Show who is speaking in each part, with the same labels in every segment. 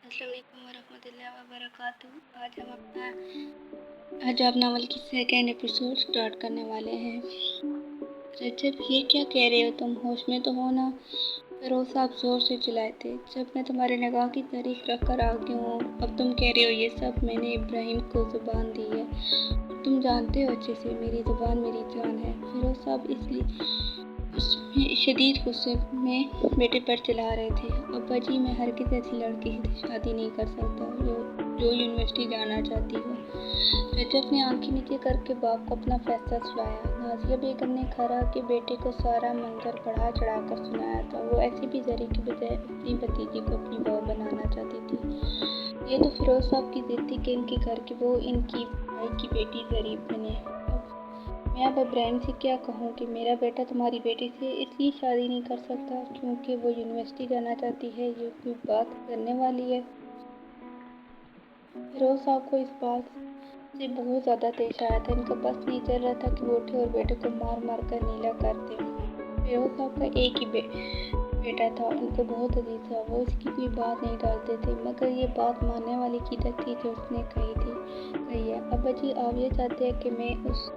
Speaker 1: अस्सलाम वालेकुम वरहमतुल्लाहि वबरकातुहू। आज आप नावल की सेकेंड एपिसोड स्टार्ट करने वाले हैं। रजब, ये क्या कह रहे हो तुम? होश में तो हो ना? फिरोज साहब जोर से चिल्लाए थे। जब मैं तुम्हारे निगाह की तारीफ रख कर आ गई हूँ, अब तुम कह रहे हो ये सब? मैंने इब्राहिम को ज़ुबान दी है, तुम जानते हो अच्छे से मेरी ज़ुबान मेरी जान है। फिरोज साहब इसलिए उसमें शदीद गुस्से में बेटे पर चिल्ला रहे थे। अब्बा जी, मैं हरगिज़ ऐसी लड़की से शादी नहीं कर सकता जो यूनिवर्सिटी जाना चाहती हो। रजब ने आंखें नीचे करके बाप को अपना फैसला सुनाया। नाजिया बेगम ने खरा के बेटे को सारा मंजर बढ़ा चढ़ा कर सुनाया था। वो ऐसी भी जरी के बजाय अपनी भतीजी को अपनी बहू बनाना चाहती थी। ये तो फिरोज साहब की जिद थी कि इनके घर की बहू इनकी भाई की बेटी जरी बने। मैं अब इब्राहिम से क्या कहूँ कि मेरा बेटा तुम्हारी बेटी से इसलिए शादी नहीं कर सकता क्योंकि वो यूनिवर्सिटी जाना चाहती है। ये कोई बात करने वाली है? फिरोज साहब को इस बात से बहुत ज़्यादा पेश आया था। इनका बस नहीं चल रहा था कि वो उठे और बेटे को मार मार कर नीला करते। फिरोज साहब का एक ही बेटा था, उनको बहुत अजीज था। वो इसकी कोई बात नहीं डालते थे, मगर ये बात मानने वाली कीदत थी जो उसने कही है। अब्बा जी, आप ये चाहते हैं कि मैं उस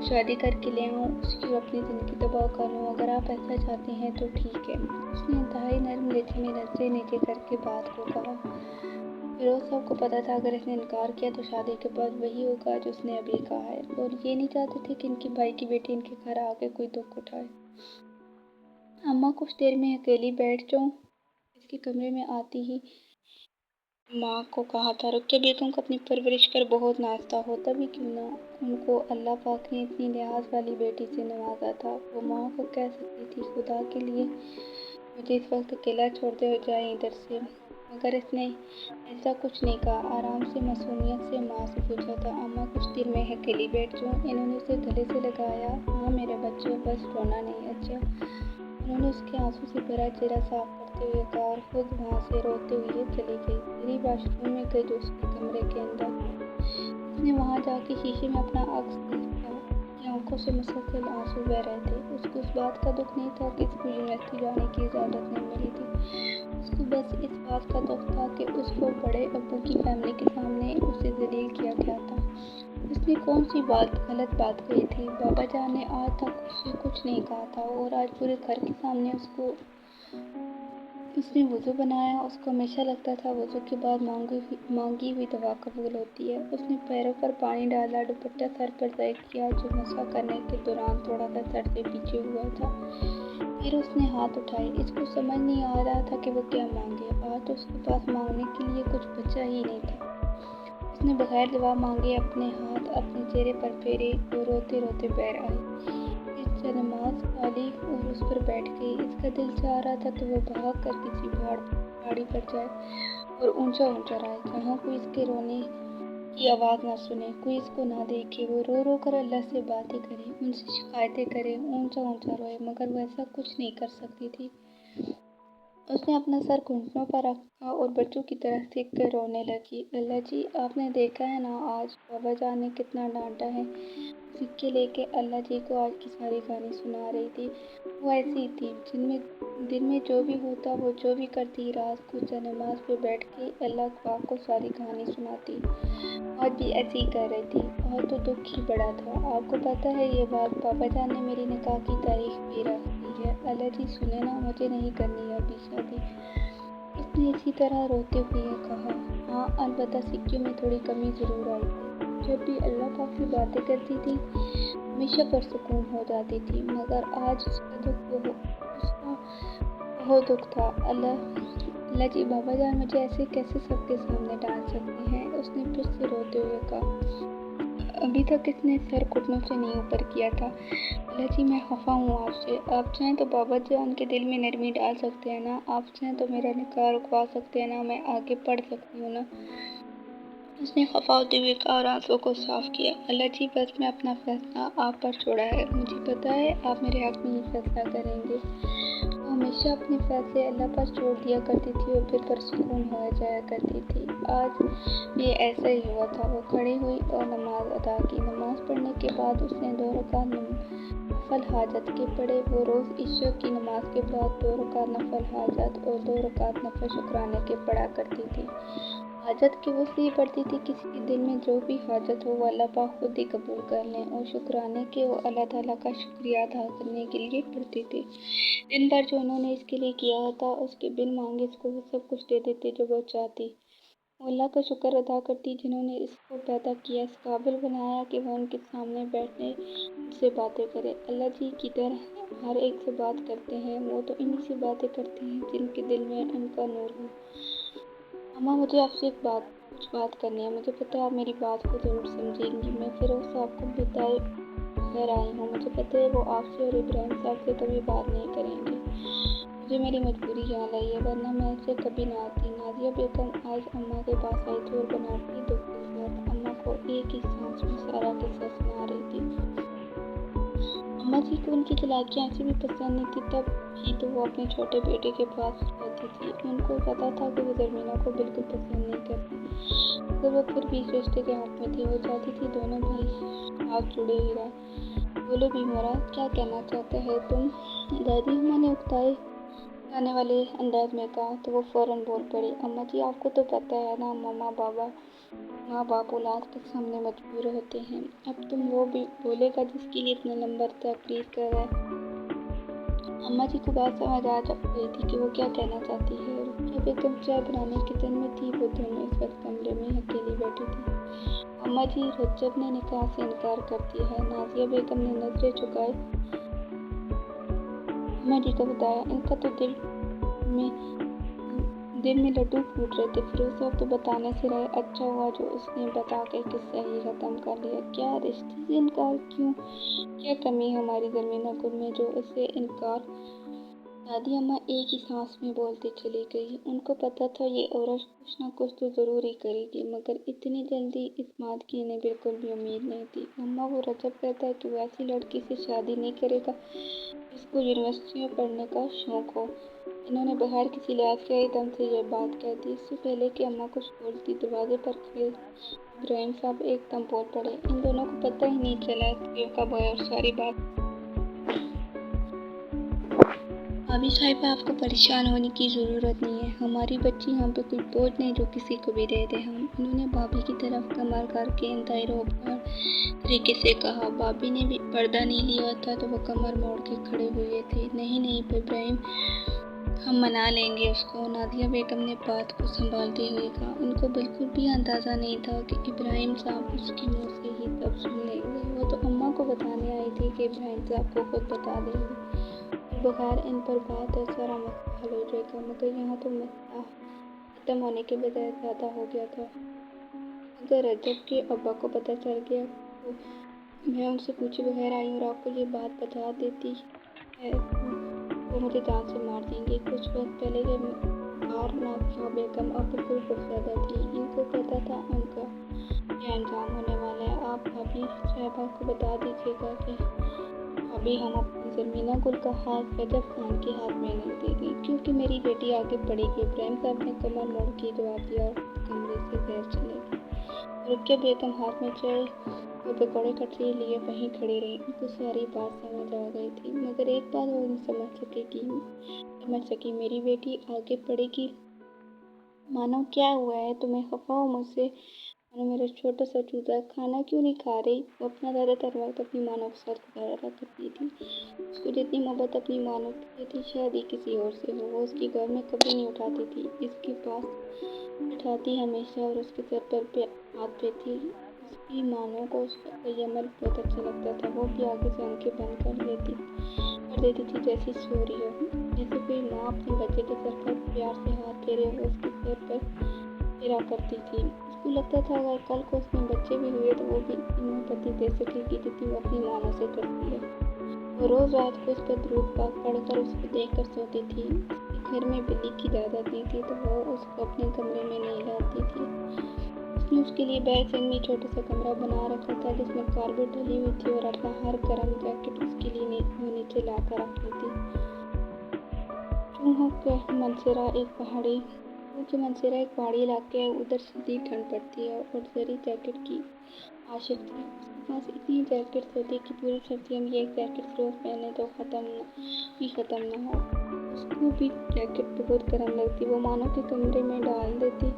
Speaker 1: शादी करके ले आऊँ, उसकी और अपनी ज़िंदगी तबाह कर लूँ? अगर आप ऐसा चाहते हैं तो ठीक है। उसने इंतहाई नरम लहजे में नज़रें नीचे करके बात को कहा। फिरोज साहब को पता था अगर इसने इनकार किया तो शादी के बाद वही होगा जो उसने अभी कहा है, और ये नहीं चाहते थे कि इनकी भाई की बेटी इनके घर आके कोई दुख उठाए। अम्मा, कुछ देर में अकेली बैठ जाऊँ? इसके कमरे में आती ही माँ को कहा था। रुक़िया बेगम को अपनी परवरिश पर बहुत नाज़ था, होता भी क्यों ना, उनको अल्लाह पाक ने इतनी लिहाज वाली बेटी से नवाजा था। वो माँ को कह सकती थी, खुदा के लिए मुझे इस वक्त अकेला छोड़ दे और जाए इधर से, मगर इसने ऐसा कुछ नहीं कहा। आराम से मासूमियत से माँ से पूछा था, अम्मा कुछ देर में अकेली बैठ जाऊँ? इन्होंने उसे गले से लगाया। हाँ मेरे बच्चों, बस रोना नहीं। अच्छा। उन्होंने उसके आंसू से भरा चेहरा साफ करते हुए कहा और खुद वहाँ से रोते हुए चली गई। मेरी वाशरूम में गई तो उसके कमरे के अंदर उसने वहाँ जाके शीशे में अपना अक्स देखा कि आंखों से मुसलसल आंसू बह रहे थे। उसको इस बात का दुख नहीं था कि इसको यूनिवर्सिटी जाने की इजाज़त नहीं मिली थी। उसको बस इस बात का दुख था कि उसको बड़े अब्बू की फैमिली के सामने उसे जलील किया गया था। उसने कौन सी गलत बात कही थी? बाबा जान ने आज तक उसे कुछ नहीं कहा था और आज पूरे घर के सामने उसने वुज़ू बनाया। उसको हमेशा लगता था वुज़ू के बाद मांगी हुई दवा कबूल होती है। उसने पैरों पर पानी डाला, दुपट्टा सर पर तय किया जो मसा करने के दौरान थोड़ा सा सर से पीछे हुआ था। फिर उसने हाथ उठाए। इसको समझ नहीं आ रहा था कि वो क्या मांगे। आज तो उसके पास मांगने के लिए कुछ बचा ही नहीं था। उसने बगैर जवाब मांगे अपने हाथ अपने चेहरे पर फेरे और रोते रोते पैर आई। फिर नमाज डाली और उस पर बैठ गई। इसका दिल चाह रहा था कि वो भाग कर किसी पहाड़ी पर जाए और ऊंचा ऊंचा रहे, जहाँ कोई इसके रोने की आवाज़ ना सुने, कोई इसको ना देखे। वो रो रो कर अल्लाह से बातें करे, उनसे शिकायतें करे, ऊंचा ऊंचा रोए, मगर वो ऐसा कुछ नहीं कर सकती थी। उसने अपना सर घुटनों पर रखा और बच्चों की तरह सीख कर रोने लगी। अल्लाह जी, आपने देखा है ना आज बाबा जान ने कितना डांटा है। सिक्के लेके अल्लाह जी को आज की सारी कहानी सुना रही थी। वो ऐसी ही थी, दिन में जो भी होता वो जो भी करती, रात को नमाज पे बैठ के अल्लाह पाक को सारी कहानी सुनाती। आज भी ऐसे ही कर रही थी। और तो दुख ही बड़ा था। आपको पता है ये बात, बाबा जान ने मेरी निकाह की तारीख भी रख दी है। अल्लाह जी सुने ना, मुझे नहीं करनी है अभी शादी। उसने इसी तरह रोते हुए कहा। हाँ, अलबत्ता सिक्कियों में थोड़ी कमी ज़रूर आई थी। जब भी अल्लाह पाक की बातें करती थी हमेशा पुरसुकून हो जाती थी, मगर आज उसका बहुत दुख था। अल्लाह जी, बाबा जान मुझे ऐसे कैसे सबके सामने डांट सकते हैं? उसने फिर से रोते हुए कहा। अभी तक इसने सर घुटनों से नहीं ऊपर किया था। अल्लाह जी, मैं खफा हूँ आपसे। आप चाहें तो बाबा जान के दिल में नरमी डाल सकते हैं ना? आप चाहें तो मेरा निकाह रुकवा सकते हैं ना? मैं आगे पढ़ सकती हूँ ना? उसने खफा होते हुए कहा और आंसुओं को साफ किया। अल्लाह जी, बस मैं अपना फैसला आप पर छोड़ा है। मुझे पता है आप मेरे हक में ही फैसला करेंगे। वो हमेशा अपने फैसले अल्लाह पर छोड़ दिया करती थी और फिर पुरसुकून हो जाया करती थी। आज भी ऐसा ही हुआ था। वो खड़ी हुई और नमाज अदा की। नमाज पढ़ने के बाद उसने 2 रकात नफल हाजत के पढ़े। वो रोज़ ईशा की नमाज के बाद 2 रकात नफल हाजत और 2 रकात नफल शुक्राने के पढ़ा करती थी। हाजत की वो इसलिए पढ़ती थी किसी के दिल में जो भी हाजत हो वो अल्लाह पाक खुद ही कबूल कर लें, और शुक्राने के वो अल्लाह ताला का शुक्रिया अदा करने के लिए पढ़ती थी। दिन भर जो उन्होंने इसके लिए किया होता उसके बिन मांगे इसको वो सब कुछ दे देते जो वो चाहती। वो अल्लाह का शुक्र अदा करती जिन्होंने इसको पैदा किया, इस काबिल बनाया कि वो उनके सामने बैठने उनसे बातें करे। अल्लाह जी की तरह हर एक से बात करते हैं, वो तो इन्हीं से बातें करते हैं जिनके दिल में उनका नूर हो। अम्मा, मुझे आपसे कुछ बात करनी है। मुझे पता है आप मेरी बात को ज़रूर समझेंगी। मैं फिरोज़ साहब को बताए घर आई हूँ। मुझे पता है वो आपसे और इब्राहिम साहब से कभी बात नहीं करेंगे। मुझे मेरी मजबूरी यहाँ लाई है, वरना मैं ऐसे कभी ना आती। नाज़िया बेगम आज अम्मा के पास आई थी और बनावटी दुख के साथ अम्मा को एक ही सांस में सारा किस्सा सुना रही थी। अम्मा जी को उनकी चालाकियाँ ऐसे भी पसंद नहीं थी, तब भी तो वो अपने छोटे बेटे के पास रहती थी। उनको पता था कि वो ज़मीना को बिल्कुल पसंद नहीं करती, मगर वो फिर भी इस रिश्ते के हक में थी। वो चाहती थी दोनों भाई हाथ जुड़े ही रहें। बोलो भी मोरा, क्या कहना चाहते हैं तुम? दादी अम्मा ने उकताए जाने वाले अंदाज में कहा तो वो फौरन बोल पड़ी। अम्मा जी, आपको तो पता है ना, माँ बाप औलाद के सामने मजबूर होते हैं। अब तुम वो भी बोलेगा जिसके लिए इतना लंबा तकरीर कर रहा है। अम्मा जी को बात समझ आ गई थी कि वो क्या कहना चाहती है। रुकिया बेगम चाय बनाने किचन में थी। वो दोनों इस वक्त कमरे में अकेली बैठी थी। अम्मा जी, रज्जब ने निकाह से इनकार कर दिया है। नाज़िया बेगम ने नजरें झुकाए अम्मा जी को बताया। इनका तो दिल में लड्डू फूट रहे थे। फिरोज़ साहब तो बताने से रहे। अच्छा हुआ जो उसने बता के किस्सा ही खत्म कर लिया। क्या रिश्ते से इनकार क्यों? क्या कमी है हमारी ज़मीना गुल में जो उससे इनकार? दादी अम्मा एक ही सांस में बोलती चली गई। उनको पता था ये औरत कुछ ना कुछ तो ज़रूर ही करेगी, मगर इतनी जल्दी इस बात की इन्हें बिल्कुल भी उम्मीद नहीं थी। अम्मा, वो रजब कहता है कि वो ऐसी लड़की से शादी नहीं करेगा जिसको यूनिवर्सिटी में पढ़ने का शौक़ हो। इन्होंने बगैर किसी लिहाज के एकदम से यह बात कह दी। इससे पहले कि अम्मा कुछ बोलती, दरवाजे पर खड़े इब्राहिम साहब एकदम बोल पड़े। इन दोनों को पता ही नहीं चला कि कब आए और सारी बात। भाभी साहिबा, आपको परेशान होने की ज़रूरत नहीं है। हमारी बच्ची यहाँ पे कोई बोझ नहीं जो किसी को भी दे दे हम। उन्होंने भाभी की तरफ कमर करके इंतहाई रोबदार तरीके से कहा। भाभी ने भी पर्दा नहीं लिया था तो वो कमर मोड़ के खड़े हुए थे। नहीं इब्राहिम, हम मना लेंगे उसको। नादिया बेगम ने बात को संभालते हुए कहा। उनको बिल्कुल भी अंदाज़ा नहीं था कि इब्राहिम साहब उसके मुँह से ही सब सुन लेंगे। वो तो अम्मा को बताने आई थी कि इब्राहिम साहब को खुद बता देंगे, बगैर इन पर बात और सारा मसला हल हो जाएगा। मगर यहाँ तो मसला खत्म होने के बजाय ज़्यादा हो गया था। अगर रजब के अब्बा को पता चल गया तो मैं उनसे पूछे बगैर आई और आपको ये बात बता देती है वो मुझे जान से मार देंगे। कुछ वक्त पहले के बार नाज़िया बेगम अब बिल्कुल खौफजदा थी। इनको पता था उनका क्या अंजाम होने वाला है। आप भाभी साहिबा को बता दीजिएगा कि अभी हम अपनी ज़मीना गुल का हाथ रजब खान के हाथ में नहीं देंगे, क्योंकि मेरी बेटी आगे बढ़ेगी। इब्राहिम साहब ने कमर मोड़ के जवाब दिया और कमरे से बाहर चले गए। रुकिया बेगम हाथ में चाय और पकौड़े कटरी लिए वहीं खड़ी रही। उनको सारी बात समझ आ गई थी, मगर एक बात वो नहीं समझ सकी। मेरी बेटी आगे बढ़ेगी मानो क्या हुआ है? तुम्हें खफा हो मुझसे? मानो मेरा छोटा सा चूजा खाना क्यों नहीं खा रही? वो अपना ज़्यादातर वक्त अपनी मानो के साथ गुजारा करती थी। उसको जितनी मोहब्बत अपनी मानो की थी शायद ही किसी और से हो। वो उसकी घर में कभी नहीं उठाती थी, इसके पास बैठाती हमेशा और उसके सर पर हाथ फेरती। उसकी मानो को उसका ये अमल बहुत अच्छा लगता था। वो भी आगे से आंखें बंद कर देती थी जैसी सो रही हो। जैसे कोई माँ अपने बच्चे के सर पर प्यार से हाथ फेरे और उसके सर पर फेरा करती थी। उसको लगता था अगर कल को उसमें बच्चे भी हुए तो वो भी इतनी मोहब्बत दे सकेगी जितनी वो अपनी मानो से करती है। वो रोज़ रात को उस पर दुरूद पाक पढ़कर उसको देखकर सोती थी। उसके घर में बिल्ली की आदत नहीं थी तो वो उसको अपने कमरे में नहीं लाती थी। उसने उसके लिए बैग संग में छोटा सा कमरा बना रखा था जिसमें कारपेट डली हुई थी और अपना हर गर्म जैकेट उसके लिए नीचे लाकर रखती थी। चूहों के मनसेरा एक पहाड़ी इलाके है। उधर शदीद ठंड पड़ती है और जरी जैकेट की आशिक थी। पास इतनी जैकेट्स होती कि पूरी सर्दियों में एक जैकेट रोज़ पहने तो ख़त्म ना हो। उसको भी जैकेट बहुत गर्म लगती, वो मानो के कमरे में डाल देती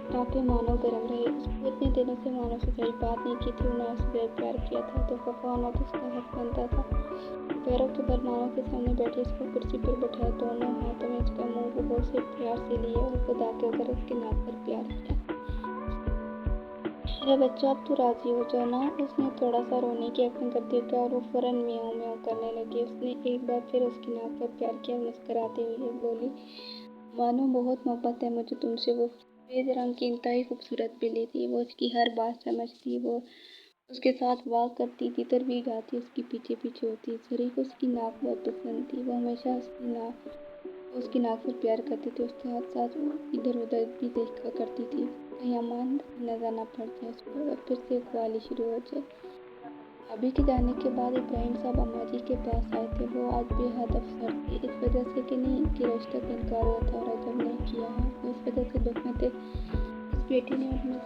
Speaker 1: ताकि मानो गर्म रहे। उसको इतने दिनों से मानो से कहीं बात नहीं की थी, उन्हें उससे प्यार किया था तो खफा होना तो उसका हक बनता था। पैरों के बल मानो के सामने बैठी उसको कुर्सी पर बैठाया, दोनों हाथों में उसका मुंह बहुत से प्यार से लिए और खुदा के कर उसके नाक पर प्यार किया। मेरा बच्चा अब तो राजी हो जाओ ना। उसने थोड़ा सा रोने की एक्टिंग कर दी और वो फौरन म्याऊं म्याऊं करने लगी। उसने एक बार फिर उसकी नाक पर प्यार किया, मुस्कुराते हुए बोली, मानो बहुत मोहब्बत है मुझे तुमसे। वो सफेद रंग की इंतहाई खूबसूरत बिल्ली थी, वो उसकी हर बात समझती, वो उसके साथ वाक करती, तितर भी गाती, उसके पीछे पीछे होती। ज़री को उसकी नाक बहुत पसंद थी, वो हमेशा उसकी नाक पर प्यार करती थी। उसके साथ साथ वो इधर उधर भी देखा करती थी कहीं अमान नजर न पड़ जाए उस पर और फिर से ख्वाली शुरू हो जाए। अभी के जाने के बाद इब्राहिम साहब अम्मा जी के पास आए थे। वो आज बेहद अफसर थे, इस वजह से कि नहीं कि रिश्ते का इनकार हुआ था और रजब ने किया है, तो इस वजह से दुख में थे। इस बेटी ने अपने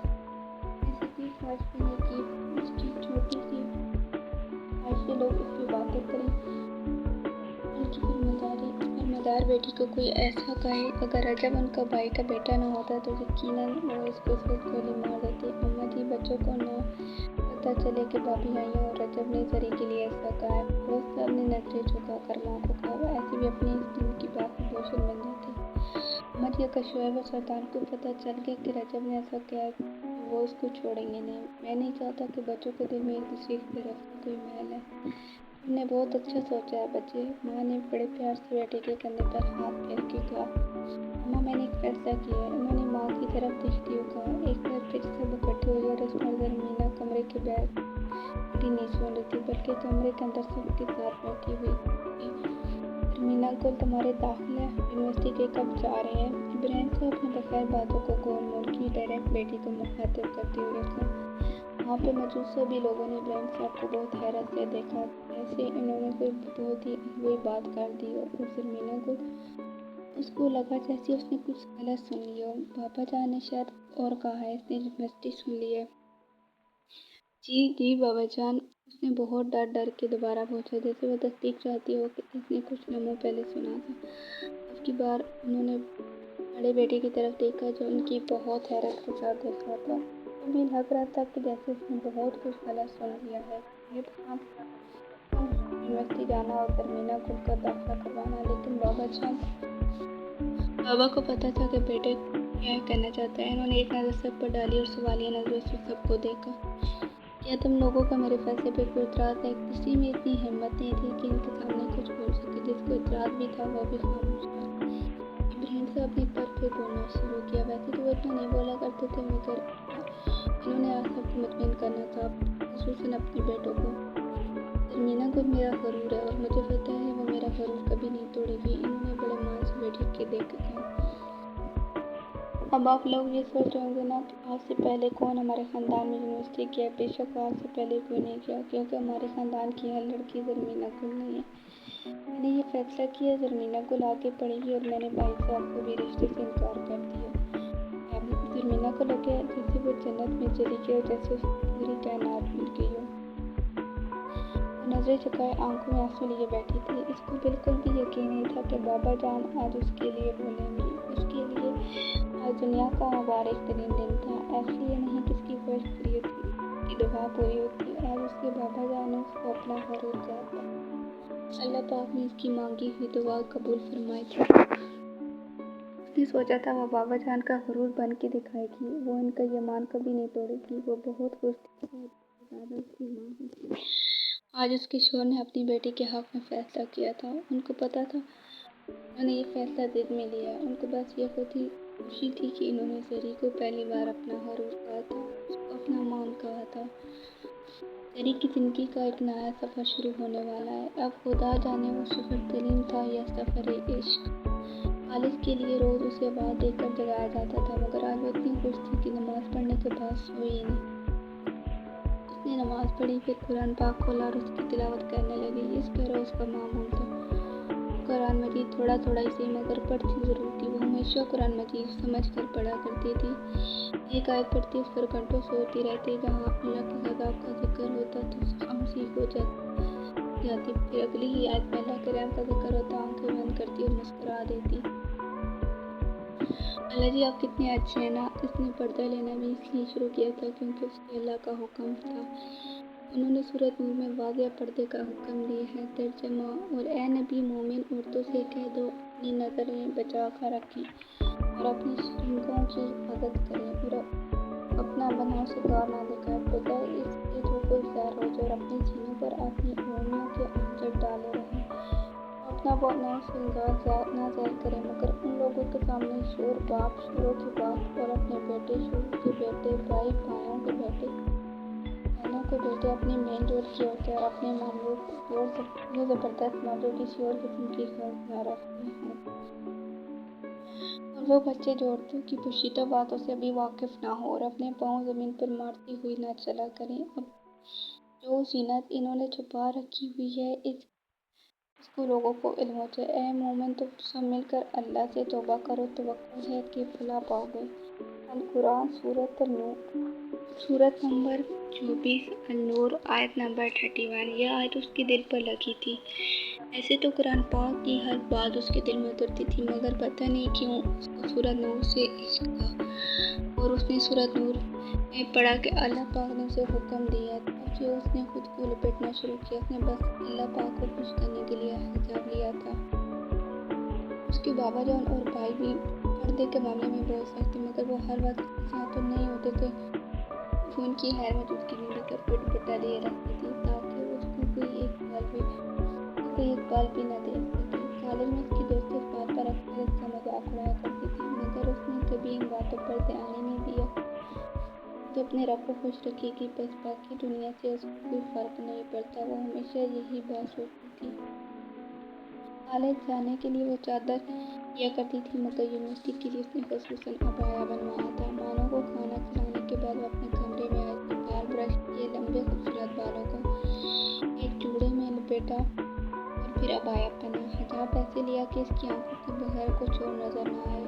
Speaker 1: सभी ख्वाहिश पूरी की। उसकी छोटी सी ख्वाहिश से लोग उस पर बातें करें, उनकी फरमादार बेटी को कोई ऐसा कहे। अगर रजब उनका भाई का बेटा न होता तो यकीनन वो इसको सिर्फ गोली मार देती। अम्मा जी बच्चों को न पता चले कि भाभी आई और रजब ने ज़री के लिए ऐसा कहा है। रोज़ साहब ने नजरें झुकाकर माँ को कहा, वो ऐसे भी अपनी इस दिन की बात में बहुत शर्मिंदा थे। अम्मा जी का शोएब और सरदार को पता चल गया कि रजब ने ऐसा कहा है, वो उसको छोड़ेंगे नहीं। मैं नहीं चाहता कि बच्चों के दिल में एक दूसरे की तरफ से कोई मैल है। तुमने बहुत अच्छा सोचा है बच्चे, माँ ने बड़े प्यार से बेटे के कंधे पर हाथ फेर के कहा। अम्मा मैंने एक फैसला किया है। उन्होंने माँ की तरफ देखती हुई कहा। एक बार फिर सब इकट्ठे हुए और उस पर ज़मीना कमरे के बैठ खड़ी नहीं सुन रही थी, बल्कि कमरे के अंदर सबके साथ बैठी हुई थी। मीना को तुम्हारे दाखिला यूनिवर्सिटी के कब जा रहे हैं? इब्राहिम साहब अपने बगैर बातों को गोल मोड़ की डायरेक्ट बेटी को मुखातिब करते हुए कहा। वहाँ पे मौजूद सभी लोगों ने इब्राहिम साहब को बहुत हैरत से देखा, जैसे इन्होंने कोई बहुत ही अगली बात कर दी हो। और ज़मीना को उसको लगा जैसे उसने कुछ गलत सुन लिया हो। पापा जान ने शायद और कहा है, इसने यूनिवर्सिटी सुन ली है। जी बाबा जान, उसने बहुत डर के दोबारा पूछा, जैसे वो तस्दीक चाहती हो कि इसने कुछ लम्हों पहले सुना था। अब की बार उन्होंने बड़े बेटे की तरफ देखा जो उनकी बहुत हैरत के साथ देख रहा था। उन्हें लग रहा था कि जैसे उसने बहुत कुछ गलत सुन लिया है। ये यूनिवर्सिटी जाना और ज़मीना को का दाखिला करवाना, लेकिन बाबा को पता था कि बेटे क्या करना चाहता है। उन्होंने एक नज़र सब पर डाली और सवालिया नज़रों से सबको देखा। क्या तुम लोगों का मेरे फैसले पर कोई इतराज़ है? किसी में इतनी हिम्मत नहीं थी कि इनके सामने कुछ बोल सके। जिसको इतराज़ भी था वो भी खामोश था। इब्राहिम साहब ने पर फिर बोलना शुरू किया। वैसे तो वो इतना नहीं बोला करते थे, मगर इन्होंने आज सबको मुतमिन करना था, खुसूसन अपने बेटों को। ज़मीना को मेरा ग़रूर है और मुझे पता है वो मेरा ग़रूर कभी नहीं तोड़ेगी। इन्होंने बड़े मान से बैठ के देखा। अब आप लोग ये सोच रहे होंगे ना कि आज से पहले कौन हमारे ख़ानदान में यूनिवर्सिटी गया। बेशक आज से पहले कोई नहीं गया, क्योंकि हमारे ख़ानदान की हर लड़की ज़मीना गुल नहीं है। मैंने ये फैसला किया, ज़मीना गुल आगे पढ़ेगी और मैंने भाई साहब को भी रिश्ते से इनकार कर दिया। अब ज़मीना को लगे जैसे वो जन्नत में चली गई और जैसे उसकी पूरी कायनात मिल गई हो। नजरें झुकाए आंखों में आंसू लिए बैठी थी। इसको बिल्कुल भी यकीन नहीं था कि बाबा जान आज उसके लिए बोलेंगी। उसके लिए आज दुनिया का मुबारक तरीन दिन था। इसलिए नहीं किसकी ख्वाहिश पूरी थी कि दुआ पूरी होती। आज उसके बाबा जान ने उसको अपना ग़रूर कहा था। अल्लाह पाक ने इसकी मांगी हुई दुआ कबूल फरमाई थी। उसने सोचा था वो बाबा जान का ग़रूर बन के दिखाएगी। वो इनका ईमान कभी नहीं तोड़ेगी। वो बहुत खुश थी, ज़्यादा उसकी माँ थी। आज उसके शोहर ने अपनी बेटी के हक़ में फ़ैसला किया था। उनको पता था उन्होंने ये फ़ैसला ज़िद में लिया। उनको बस ये खुशी थी कि इन्होंने ज़री को पहली बार अपना ग़रूर कहा था, उसको अपना मान कहा था। ज़री की ज़िंदगी का एक नया सफ़र शुरू होने वाला है। अब खुदा जाने वो सफ़र तालीम था या सफ़र इश्क। कॉलेज के लिए रोज़ उसे आवाज़ देकर जगाया जाता था, मगर आज वो इतनी खुश थी कि नमाज़ पढ़ने के बाद सोई ही नहीं। उसने नमाज़ पढ़ी, फिर कुरान पाक खोला और उसकी तिलावत करने लगी। इस तरह उसका मामूल था। कुरान मजीद थोड़ा थोड़ा ही सही मगर पढ़ती ज़रूर थी। वो हमेशा कुरान मजीद समझ कर पढ़ा करती थी। एक आयत पढ़ती उस पर घंटों सोती रहती। जहाँ अल्लाह के अज़ाब का जिक्र होता तो खामोशी हो जाती। फिर अगली ही आयत में अल्लाह के रहम का जिक्र होता, आंखें बंद करती और मुस्कुरा देती। अल्लाह जी आप कितने अच्छे हैं ना। इसने पर्दा लेना भी इसलिए शुरू किया था क्योंकि उसके अल्लाह का हुक्म था। उन्होंने सूरत नूर में वाज़ेह पर्दे का हुक्म दिया है। तर्जमा, और ए नबी मोमिन औरतों से कह दो अपनी नज़रें बचा कर रखें और अपनी शरीकों की हिफाजत करें और अपना बनाओ शिकार ना दिखाए बगैर इसके जो कोई ज़ाहिर हो जाए और अपने सीनों पर अपनी ओढ़नियों के आंचल डाले रहें। अपना वो नौ श्रृंगार ना ज़ाहिर करें मगर उन लोगों के सामने शोर बाप शोरों की बात और अपने बेटे शोर के बेटे भाई भाइयों के बेटे बहनों के बेटे अपने मेन रोड की ओर और अपने मामलों को ज़बरदस्त मौजों की शोर किस्म की खौफ न रखते हैं। और वो बच्चे जो औरतों की पोशीदा बातों से अभी वाकिफ ना हो और अपने पाँव ज़मीन पर मारती हुई ना चला करें। अब जो जीनत इन्होंने छुपा रखी हुई है इसको लोगों को इल्म हो जाए। ए मोमिन तुम सब मिलकर अल्लाह से तौबा करो, तवक्कुल है कि फलाह पाओगे। अल कुरान सूरत नंबर 24 अन-नूर आयत नंबर 31। यह आयत उसके दिल पर लगी थी। ऐसे तो कुरान पाक की हर बात उसके दिल में उतरती थी मगर पता नहीं क्यों उसको सूरत नूर से इश्क था और उसने सूरत नूर में पढ़ा कि अल्लाह पाक ने उसे हुक्म दिया था कि उसने खुद को लपेटना शुरू किया। उसने बस अल्लाह पाक को खुश करने के लिए हिजाब लिया था। उसके बाबा जान और भाई भी पर्दे के मामले में बहुत सख्त थे मगर वो हर वक्त उसके साथ तो नहीं होते थे। वो उनकी हैर में उसकी भिंडी पर दुपट्टा लिए रखती थी ताकि उसको कोई एक बाल भी न देख सके। कॉलेज में उसकी दोस्त इस बात पर अक्सर इसका मजाक उड़ाया करती थी मगर उसने कभी इन बातों पर ध्यान ही नहीं दिया। तो अपने रब को खुश रखेगी बस, बाकी दुनिया से उसको कोई फर्क नहीं पड़ता। वो हमेशा यही बात सोचती थी। कॉलेज जाने के लिए वो चादर लिया करती थी मगर यूनिवर्सिटी के लिए उसने खसूसन अबाया बनवाया था। मानो को खाना खिलाने के बाद वो अपने कमरे में आई थी। बाल ब्रश किए, लंबे खूबसूरत बालों को एक जूड़े में लपेटा और फिर अबाया पहना। हिजाब ऐसे लिया कि इसकी आंखों के बगैर कुछ और नजर न आए।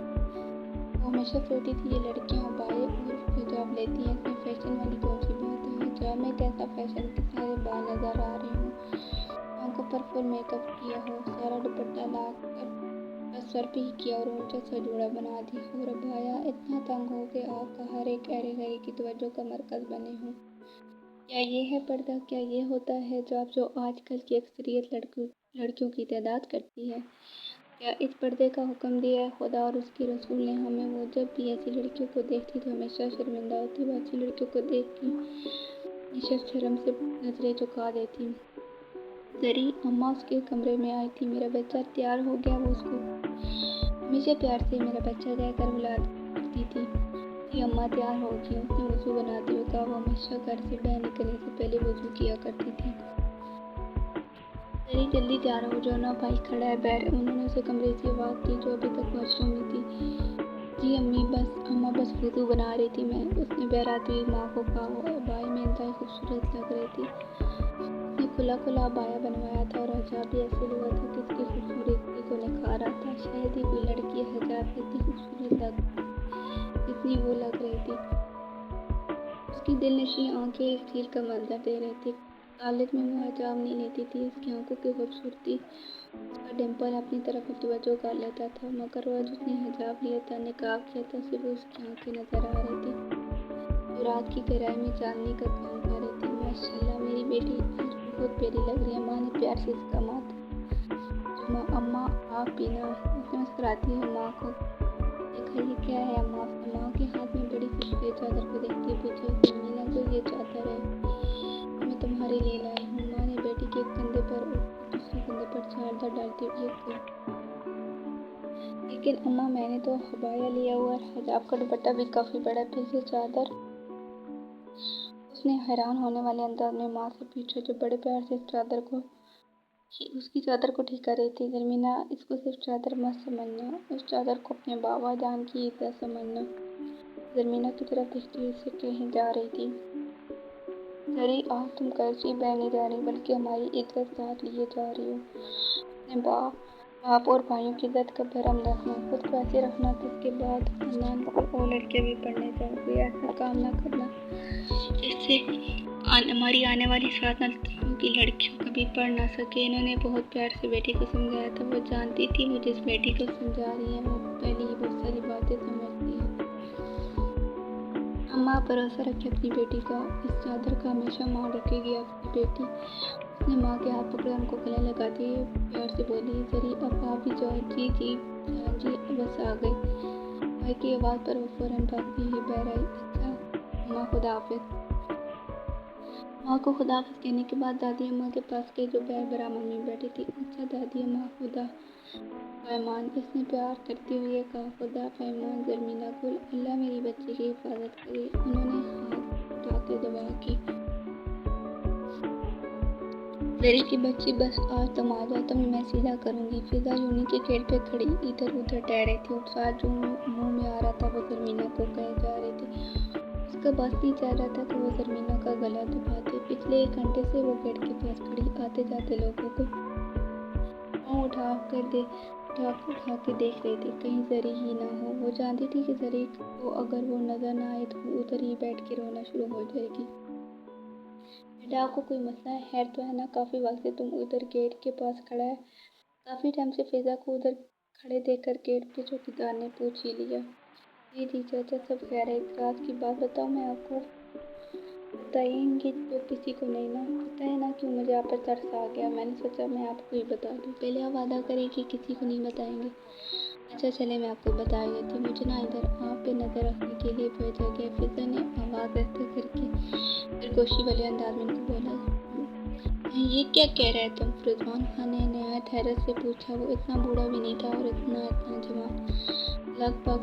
Speaker 1: वो हमेशा सोचती थी ये लड़कियां अबाए और हिजाब लेती हैं, इसमें फैशन वाली कौन सी बात है। हिजाब में कैसा फैशन कि सारे बाल नजर आ रहे हों, आंखों पर फुल मेकअप किया हो, सारा दुपट्टा ला कर बस सर पे ही किया और ऊंचा सा जोड़ा बना दिया और अबाया इतना तंग हो कि आपका हर एक अरे गहरे की तवज्जो का मरकज बने हों। क्या ये है पर्दा? क्या ये होता है जो आजकल की अक्सरियत लड़कियों की तादाद करती है? क्या इस पर्दे का हुक्म दिया है खुदा और उसके रसूल ने हमें? वो जब भी ऐसी लड़कियों को देखती तो हमेशा शर्मिंदा होती। वो ऐसी लड़कियों को देख के हमेशा शर्म से नजरें झुका देती। जरी अम्मा उसके कमरे में आई थी। मेरा बच्चा तैयार हो गया। वो उसको हमेशा प्यार से मेरा बच्चा कहकर बुला करती थी। जी अम्मा तैयार हो गई। उसने वजू बनाते हुए कहा। वो हमेशा घर से बाहर निकलने से पहले वजू किया करती थी। जरी जल्दी तैयार हो जाओ ना, भाई खड़ा है बैठ। उन्होंने उसे कमरे से आवाज़ दी जो अभी तक वॉशरूम में थी। जी अम्मा बस वजू बना रही थी मैं। उसने बहराती हुई माँ को कहा। वो अबाए में इंतहाई खूबसूरत लग रही थी। उसने खुला अबाया बनवाया था और हिजाब भी ऐसे लगा था कि इसकी खूबसूरती को निखार रहा था। शायद ही कोई लड़की हिजाब इतनी खूबसूरत जितनी वो लग रही थी। उसकी दिलनशी आंखें एक झील का मंजर दे रही थी। कॉलेज में वो हिजाब नहीं लेती थी। उसकी आंखों की खूबसूरती उसका डिम्पल अपनी तरफ तवज्जो कर लेता था मगर आज उसने हिजाब लिया था, निकाब किया था, सिर्फ उसकी आंखें नजर आ रही थी जो रात की गहराई में चांदनी का काम कर रही थी। माशाल्लाह मेरी बेटी आज बहुत प्यारी लग रही है। माँ ने प्यार से इसका माथ चूमा। अम्मा आप पीना। उसने मुस्कुराती हुई माँ को देखा। ये क्या है अम्मा? माँ के हाथ में बड़ी खूबसूरत चादर को देखते पूछा। मीना जो ये चादर है मैं तुम्हारे लिए लाई हूँ। माँ ने बेटी के एक कंधे पर और दूसरे कंधे पर चादर डालते हुए कहा। लेकिन अम्मा मैंने तो हबाया लिया हुआ है। हिजाब का दुपट्टा भी काफी बड़ा, फिर ये चादर? उसने हैरान होने वाले अंदाज में माँ से पूछा जो बड़े प्यार से उसकी चादर को ठीक कर रही थी। जरमीना इसको सिर्फ चादर मत समझना, उस चादर को अपने बाबा जान की इज्जत समझना। जरमीना की तरफ देखते हुए से कहीं जा रही थी। जरी आज तुम कर्जी बहने जा रही बल्कि हमारी इज्जत साथ लिए जा रही हो। अपने बाप और भाइयों की इज्जत का भरम रखना, खुद को ऐसे रखना कि उसके बाद खानदान को और लड़कियां भी पढ़ने जाएं। कोई ऐसा काम ना करना जिससे हमारी आने वाली 7 नस्लों की लड़कियों कभी पढ़ ना सके। इन्होंने बहुत प्यार से बेटी को समझाया था। वो जानती थी वो जिस बेटी को समझा रही है वो पहले ही बहुत सारी बातें समझती है। अम्मा भरोसा रखे अपनी बेटी का, इस चादर का हमेशा मान रखेगी आपकी बेटी। उसने माँ के हाथ पकड़े, उनको गले लगा दिए, प्यार से बोली, जरी अब आप भी जाओ। जी जी जान जी बस आ गए। भाई की आवाज़ पर वो फौरन भागती ही बह आई। अच्छा अम्मा खुदा हाफिज। माँ को खुदा हाफिज कहने के बाद दादी अम्मा के पास गई जो बैर बरा मम्मी बैठी थी। अच्छा दादी अम्मा खुदा पैमान, इसने प्यार करते हुए कहा। खुदा पैमान जरमीना गुल, अल्लाह मेरी बच्ची की हिफाजत करे। उन्होंने हाथ उठा के दुआ की। जरी की बच्ची बस आज तुम आ जाओ तो मैं सीधा करूँगी। फिजा यूनी के गेट पे खड़ी इधर उधर टह रही थी। उत्साह जो मुंह में आ रहा था वो जरमीना को कहे जा रही थी। उसका बस नहीं चाह रहा था कि वो जरमीना का गला दबाते। पिछले 1 घंटे से वो गेट के पास खड़ी आते जाते लोगों को उठा के देख रही थी, कहीं जरी ही ना हो। वो जानती थी कि जरी को अगर वो नजर ना आए तो वो उधर ही बैठ के रोना शुरू हो जाएगी। बेटा आपको कोई मसला है? खैर तो है ना? काफ़ी वक्त से तुम उधर गेट के पास खड़ा है। काफ़ी टाइम से फिजा को उधर खड़े देखकर गेट के चौकीदार ने पूछ ही लिया। जी जी चाचा सब खैर है। एक रात की बात बताओ, मैं आपको बताएंगे तो किसी को नहीं ना पता है ना क्यों मुझे आप पर तरस आ गया। मैंने सोचा मैं आपको ही बता दूं। पहले आप वादा करें कि किसी को नहीं बताएंगे। अच्छा चले मैं आपको बता ही देती हूँ। मुझे ना इधर आप पे नज़र रखने के लिए भेजा गया। फिजा ने आवाज़ ऐसे करके सरगोशी वाले अंदाज में उनको बोला। ये क्या कह रहे तुम? रिजवान खान ने नहायत हैरत से पूछा। वो इतना बूढ़ा भी नहीं था और इतना जवान, लगभग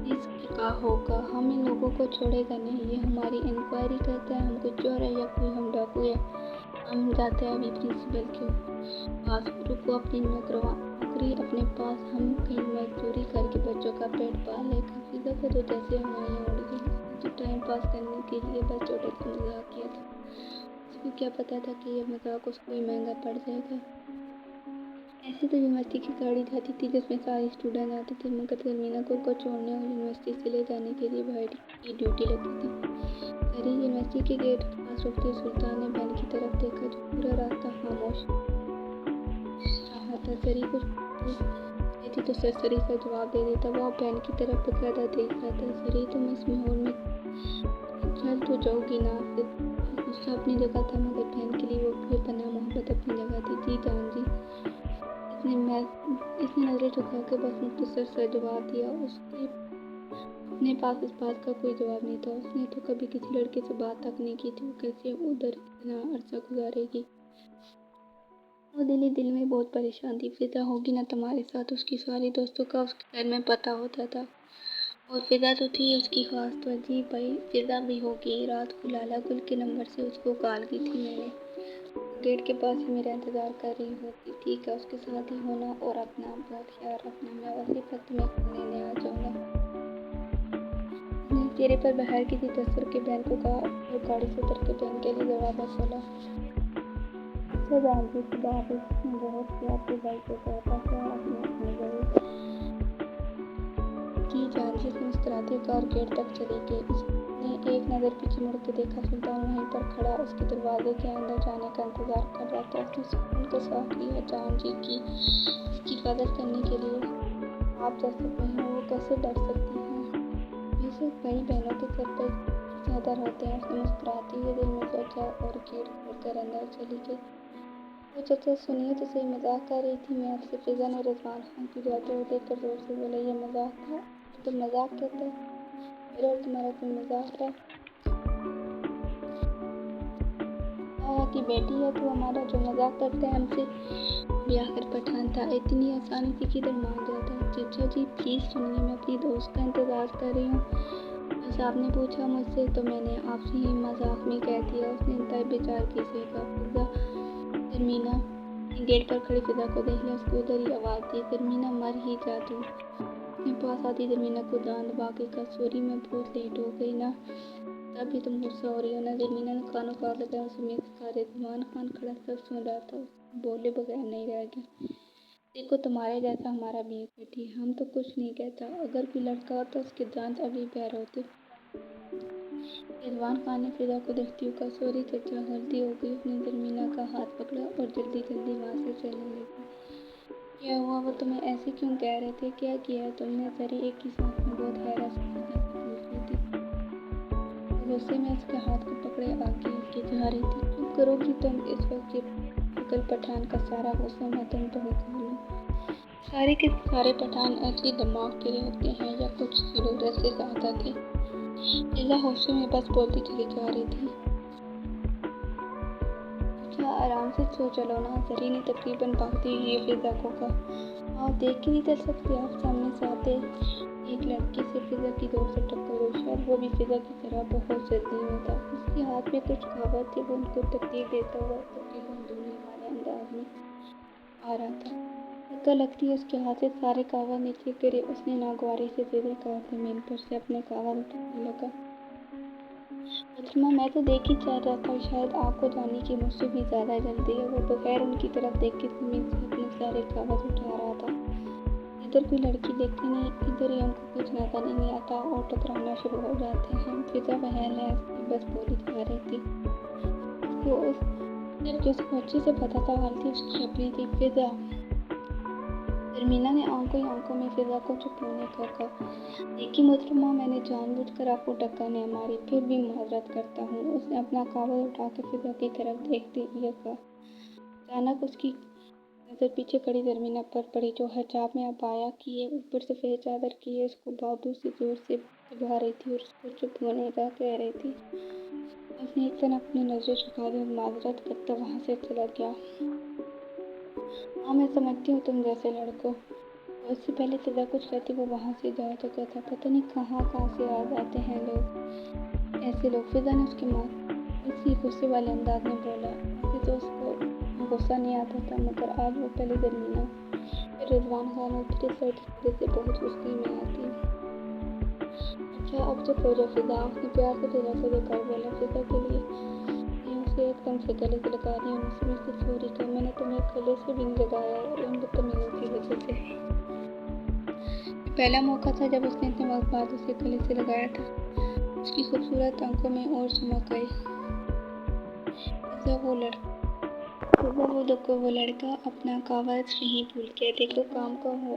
Speaker 1: 30 का होगा। हम इन लोगों को छोड़ेगा नहीं। ये हमारी इंक्वायरी करता है हम कोई चोर है या कोई हम डाकू है। हम जाते हैं अभी प्रिंसिपल के पास। रुको अपनी नौकरी अपने पास, हम कहीं मजदूरी करके बच्चों का पेट पाल लेगा। फिजा को तो जैसे हमारी उड़ गई। तो टाइम पास करने के लिए बस छोटे से मजाक किया था। उसको क्या पता था कि यह मजाक उसको ही महंगा पड़ जाएगा। ऐसे तो यूनिवर्सिटी की गाड़ी जाती थी जिसमें सारे स्टूडेंट आते थे, मगर जरमीना को छोड़ने और यूनिवर्सिटी से ले जाने के लिए भाई की ड्यूटी लगती थी। जरी यूनिवर्सिटी के गेट के पास रुकते सुल्तान ने बहन की तरफ देखा जो पूरा रास्ता खामोश रहा था। जरी कुछ पूछती तो सरसरी सा जवाब दे देता। वह बहन की तरफ बकायदा देख रहा था। जरी तुम इस माहौल में चल तो जाओगी ना? गुस्सा अपनी जगह था मगर बहन के लिए वो बेपनाह मोहब्बत अपनी जगह थी। जी जान जी इसने नजरें झुका के बस मुख्तसर सा जवाब दिया। उसके अपने पास इस बात का कोई जवाब नहीं था। उसने तो कभी किसी लड़के से बात तक नहीं की थी। वो कैसे उधर इतना अरसा गुजारेगी? वो दिल में बहुत परेशान थी। फिजा होगी ना तुम्हारे साथ? उसकी सारी दोस्तों का उसके घर में पता होता था और फिजा तो थी उसकी खास। तो अजीब भाई फिजा भी होगी। रात को लाला गुल के नंबर से उसको कॉल की थी मैंने। गेट के पास ही मेरा इंतज़ार कर रही होती। ठीक है उसके साथ ही होना और अपना बहुत ख्याल रखना। मैं उसी वक्त में लेने आ जाऊँगा। उसने चेहरे पर बाहर की थी तस्वीर के बहन को कहा और गाड़ी से उतर के बहन के लिए दरवाज़ा खोला। अच्छा बहन जी खुदा हाफिज़। उसने बहुत से आपके भाई को कहा था अपने ज़रूर। जी जान जी मुस्कुराती कार गेट तक चली गई। उसने एक नज़र पीछे मुड़ के देखा। सुल्तान वहीं पर खड़ा उसके दरवाजे के अंदर जाने का इंतजार कर रहा था। उसने सुकून के साथ लिया जान जी की इसकी हिफाजत करने के लिए। आप जैसे बहन वो कैसे डर सकती हैं? बेशक भाई बहनों के सर पर चादर होते हैं। उसने मुस्कुराते हुए दिल में सोचा और गेट खोलकर अंदर चली गई। वो चाचा सुनिए तो सही, मजाक कर रही थी मैं आपसे। फिजा ने रिजवान खान की जाते हुए देखकर जोर से बोला। ये मजाक था? तो मजाक कहते हैं? मेरा और तुम्हारा कोई मजाक है? ताया की बेटी है तू हमारा जो मजाक करते हैं हमसे? भी आखिर पठान था, इतनी आसानी से किधर मान जाता? चाचा जी प्लीज़ सुनिए, मैं अपनी दोस्त का इंतज़ार कर रही हूँ। बस आपने पूछा मुझसे तो मैंने आपसे ही मजाक में कह दिया। उसने इंतहाई बेचारगी से कहा। फिजा जरमीना गेट पर खड़ी फिजा को देख लिया। उसको उधर ही आवाज़ दी। जरमीना मर ही जा तू। अपने पास आती जरमीना को दांत दबा के कहा सॉरी मैं बहुत लेट हो गई ना। तब भी तुम गुस्सा हो रही हो ना? जरमीना ने कानों को आग लगाया। उसे में खा रहे रिजवान खान खड़ा सब सुन रहा था। بولے بغیر نہیں رہ گیا۔ دیکھو تمہارے جیسا ہمارا بھی بیٹی، ہم تو کچھ نہیں کہتا، اگر کوئی لڑکا ہوتا اس کی جان ابھی پیار ہوتی۔ رضوان خان نے فضا کو دیکھتے ہوئے کہا، سوری چچا، غلطی ہو گئی۔ اس نے زرمینہ کا ہاتھ پکڑا اور جلدی وہاں سے چلنے لگی۔ کیا ہوا؟ وہ تمہیں ایسے کیوں کہہ رہے تھے؟ کیا کیا ہے تم نے؟ زری ایک ہی سانس میں بہت حیرت سے فضا سے پوچھ رہی تھی۔ وہ غصے میں اس کے ہاتھ کو پکڑے آگے کے جا رہی تھی۔ چپ کرو گی تم؟ اس وقت یہ پگل پٹھان کا سارا غصہ میں تم پر نکالوں؟ سارے کے سارے پٹھان ایسے دماغ کے ہوتے ہیں یا کچھ ضرورت سے زیادہ تھے؟ فضا ہوشے میں بس بولتی چلی جا رہی تھی۔ کیا آرام سے سو چلو نا، زری نے تقریباً بھاگتے ہوئے فضا کو کہا۔ آپ دیکھ کے نہیں چل سکتے؟ آپ سامنے سے آتے ایک لڑکے سے فضا کی دور سے ٹکر ہوئی، شاید وہ بھی فضا کی طرح بہت جلدی میں تھا۔ اس کے ہاتھ میں کچھ کاغذ تھے، وہ ان کو ترتیب دیتا ہوا تقریباً دھونے والے انداز میں آ رہا تھا۔ دھکا لگتی ہے اس کے ہاتھ سے سارے کاغذ نیچے گرے۔ اس نے ناگواری سے فضا کا زمین پر سے اپنے کاغذ اٹھانے لگا۔ محترمہ میں تو دیکھ ہی چاہ رہا تھا، شاید آپ کو جاننے کی مجھ سے بھی زیادہ جلدی ہے۔ وہ بغیر ان کی طرف دیکھے زمین سے اپنے سارے کاغذ اٹھا رہا تھا۔ ادھر کوئی لڑکی دیکھتی نہیں، ادھر ہی ان کو کچھ نظر نہیں آتا اور ٹکرانا شروع ہو جاتے ہیں۔ فضا بہن ہے اس کی، بس بولی جا رہی تھی۔ جبکہ اس کو اچھے سے پتا تھا غلطی اس کی اپنی تھی۔ فضا، زرمینہ نے آنکھوں میں فضا کو چپ ہونے کا کہا۔ دیکھیے محترمہ، میں نے جان بوجھ کر آپ کو ڈکا نہیں ماری، پھر بھی معذرت کرتا ہوں۔ اس نے اپنا کاغذ اٹھا کے فضا کی طرف دیکھتے ہوئے کہا۔ اچانک اس کی نظر پیچھے کھڑی زرمینہ پر پڑی، جو حجاب میں عبایا کیے اوپر سفید چادر کیے اس کو بازو سے زور سے دبا رہی تھی اور اس کو چپ ہونے کا کہہ رہی تھی۔ اس نے ایک طرف اپنی نظریں جھکا دی اور معذرت کرتا وہاں سے چلا گیا۔ ہاں میں سمجھتی ہوں تم جیسے لڑکوں کو۔ اس سے پہلے فضا کچھ کہتی وہ وہاں سے جا چکا تھا۔ پتہ نہیں کہاں سے آ جاتے ہیں ایسے لوگ، فضا نے اس کے اسی غصے والے انداز میں بولا۔ ایسے تو اس کو غصہ نہیں آتا تھا، مگر آج وہ پہلے زرمینہ، پھر رضوان خان اور پھر اس لڑکی کی وجہ سے بہت غصے میں آتی۔ اچھا اب چپ ہو جاؤ فضا، اس نے پیار سے فضا کو دیکھ کر بولا۔ فضا کے لیے نے اسے ایک دم سے گلے سے لگا لیا اور مصر سے سوری کہا۔ میں نے تمہیں گلے سے بھی نہیں لگایا اور ان بدتمیزوں کی وجہ سے۔ یہ پہلا موقع تھا جب اس نے اتنے وقت بعد اسے گلے سے لگایا تھا۔ اس کی خوبصورت آنکھوں میں اور چمک آئی۔ وہ لڑکا اپنا کاغذ کہیں بھول گیا، دیکھو کام کا ہو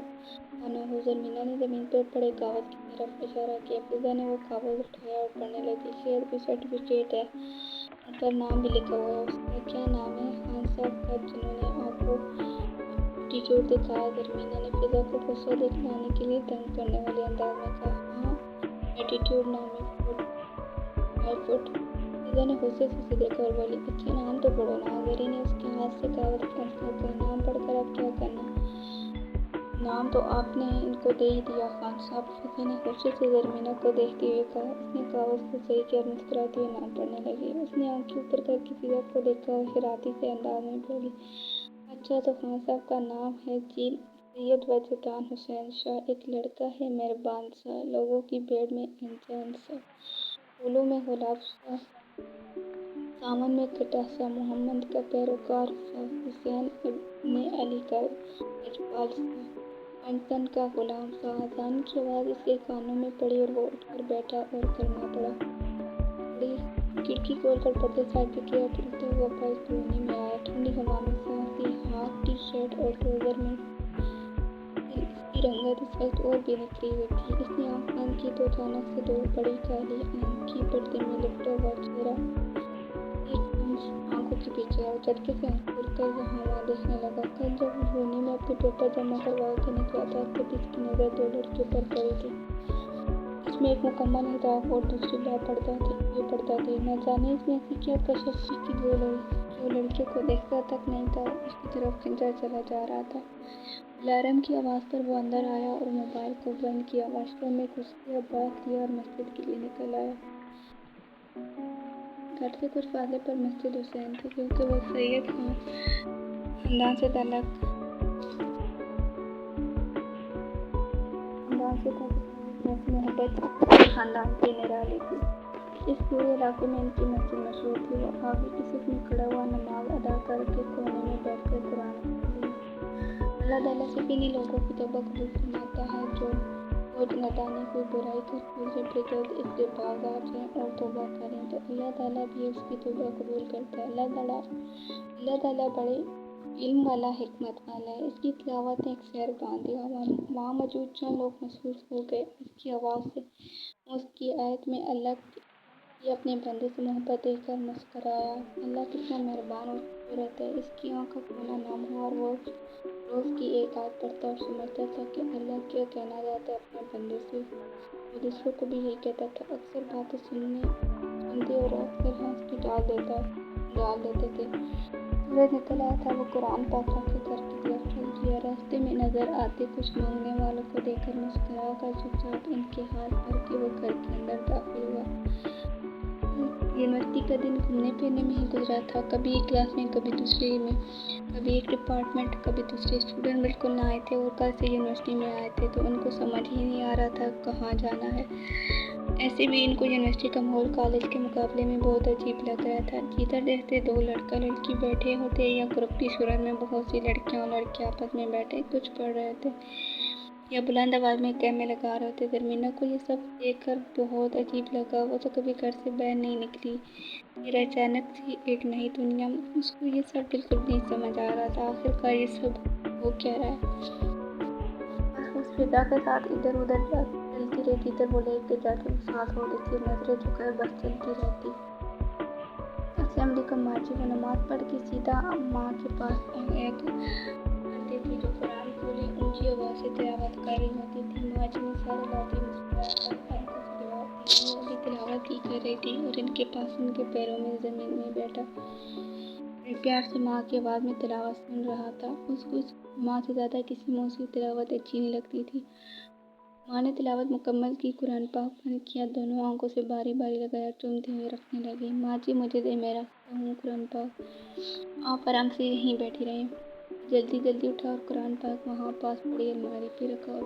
Speaker 1: نہ ہو۔ زرمینہ نے زمین پر پڑے کاغذ کی طرف اشارہ کیا۔ فضا نے وہ کاغذ اٹھایا اور پڑھنے لگی۔ شاید کوئی سرٹیفکیٹ ہے، ان پر نام بھی لکھا ہوا ہے۔ اس کا کیا نام ہے؟ خان صاحب کا، جنہوں نے آپ کو ایٹیٹیوڈ دکھایا۔ زرمینہ نے فضا کو غصہ دکھلانے کے لیے تنگ کرنے والے انداز میں کہا۔ ہاں ایٹیٹیوڈ نام ہے، 5 فٹ۔ فضا نے غصے سے اسے دیکھا اور بولی، اچھا نام تو پڑھو نا۔ زری نے اس کے ہاتھ سے کاغذ پھینک کر کہا، نام پڑھ کر اب کیا کرنا؟ نام تو آپ نے ان کو دے ہی دیا خان صاحب، فضا نے غصے سے زرمینہ کو دیکھتے ہوئے کہا۔ اس نے کاغذ کو صحیح کیا اور مسکراتے ہوئے نام پڑھنے لگی۔ اس نے آنکھیں اوپر کر کے فضا کو دیکھا اور شرارتی سے انداز میں بولی، اچھا تو خان صاحب کا نام ہے جی سید وجدان حسین شاہ، ایک لڑکا ہے مہربان سا، لوگوں کی بھیڑ میں انجان سا، پھولوں میں گلاب سا، ساون میں کٹا سا، محمد کا پیروکار سا، حسین ابن علی کا لجپال سا، پنجتن کا غلام سا۔ اذان کی آواز اس کے کانوں میں پڑی اور وہ اٹھ کر بیٹھا اور کلمہ پڑھا۔ کھڑکی کھول کر پردے سائڈ پہ کیا، کھلتا ہوا باعث کالونی میں آیا۔ ٹھنڈی ہوا میں سانس لی۔ ہاف ٹی شرٹ اور ٹراؤزر میں اس کی رنگت اس وقت اور بھی نکھری ہوئی تھی۔ اس نے آنکھ بند کی تو اچانک سے 2 بڑی کالی آنکھی پردے میں لپٹا ہوا چہرہ ایک دم آنکھوں کے پیچھے آیا۔ جھٹکے سے آنکھ کھول کر یہاں وہاں دیکھنے لگا۔ کل جب وہ یونی میں اپنے پیپر جمع کروا کے نکلا تھا تب اس کی نظر 2 لڑکیوں پر پڑی تھی، جس میں ایک مکمل حجاب اور دوسری بے پردہ تھی۔ نہ جانے اس نے ایسی کیا کشش کی کہ وہ لڑکیوں کو دیکھتا تک نہیں تھا، اس کی طرف خنجر چلا جا رہا تھا۔ الارم کی آواز پر وہ اندر آیا اور موبائل کو بند کیا، واش روم میں گھس گیا، باتھ لیا اور مسجد کے لیے نکل آیا۔ گھر سے کچھ فاصلے پر مسجد حسین تھی، کیونکہ وہ سید خاندان سے تعلق محبت خاندان کی نرالی تھی۔ इस पूरे इलाके में इनकी मस्जिद मशहूर थी। वो आगे की सिफ में खड़ा हुआ नमाज अदा करके कोने में बैठकर कुरान पढ़ती है। अल्लाह ताला सिर्फ इन्हीं लोगों की तौबा कबूल फरमाता है जो रोज नदानी कोई बुराई करके उसे फिर जल्द इससे बाज आ जाए और तौबा करें तो अल्लाह ताला भी उसकी तौबा कबूल करता है। अल्लाह ताला बड़े इल्म वाला, हिकमत वाला है। इसकी तिलावत ने एक शहर बांध दिया। वहाँ मौजूद चंद लोग महसूस हो गए इसकी आवाज़ से। उसकी आयत में अल्लाह की अपने बंदे से मोहब्बत देखकर मुस्कराया। अल्लाह कितना मेहरबान और खूबसूरत है। इसकी आँखों खोना नाम हुआ और वो रोज़ की एक आयत पढ़ता और समझता था कि अल्लाह क्या कहना चाहता है अपने बंदे से। वो दूसरों को भी यही कहता था। अक्सर बातें सुनते और अक्सर हंस के डाल देते थे। सूरज निकल आया था। वो कुरान पाक के घर की तरफ चल दिया। रास्ते में नजर आते कुछ मांगने वालों को देखकर मुस्कुरा कर चुपचाप इनके हाथ भर के वो घर के अंदर दाखिल हुआ। यूनिवर्सिटी का दिन घूमने फिरने में ही गुजरा था। कभी एक क्लास में, कभी दूसरे में, कभी एक डिपार्टमेंट, कभी दूसरे। स्टूडेंट बिल्कुल ना आए थे और कल से यूनिवर्सिटी में आए थे तो उनको समझ ही नहीं आ रहा था कहाँ जाना है। ऐसे भी इनको यूनिवर्सिटी का माहौल कॉलेज के मुकाबले में बहुत अजीब लग रहा था। जिधर देखते दो लड़का लड़की बैठे होते या ग्रुप की सूरत में बहुत सी लड़कियां और लड़के आपस में बैठे कुछ पढ़ रहे थे या बुलंद आवाज़ में कैमे लगा रहे थे। दरमीना को ये सब देखकर बहुत अजीब लगा। वो तो कभी घर से बाहर नहीं निकली। फिर अचानक से एक नई दुनिया। उसको ये सब बिल्कुल नहीं समझ आ रहा था। आखिरकार ये सब हो क्या रहा है। उस फिजा के साथ इधर उधर चलती रहती। इधर बोले एक जाते वो साथ हो रही थी। नजरें झुकाए बस चलती रहती। असेंबली का माजी वो नमाज पढ़ के सीधा माँ के पास करती थी जो कुरान खोले ऊंची आवाज़ से तिलावत कर रही होती थी। माजी में सारी बातें मुस्कुराकर तिलावत ही कर रही थी और इनके पास उनके पैरों में जमीन में बैठा प्यार से माँ की आवाज़ में तिलावत सुन रहा था। उसको इस माँ से ज़्यादा किसी मुँह से तिलावत अच्छी नहीं लगती थी। माँ ने तिलावत मुकम्मल की। कुरान पाक बंद किया। दोनों आंखों से बारी बारी लगाया चूमते हुए रखने लगी। माँ जी मुझे दे, मैं रखता हूँ कुरान पाक। आप आराम से यहीं बैठी रहें। जल्दी जल्दी उठा और कुरान पाक वहाँ पास पड़ी अलमारी पे रखा और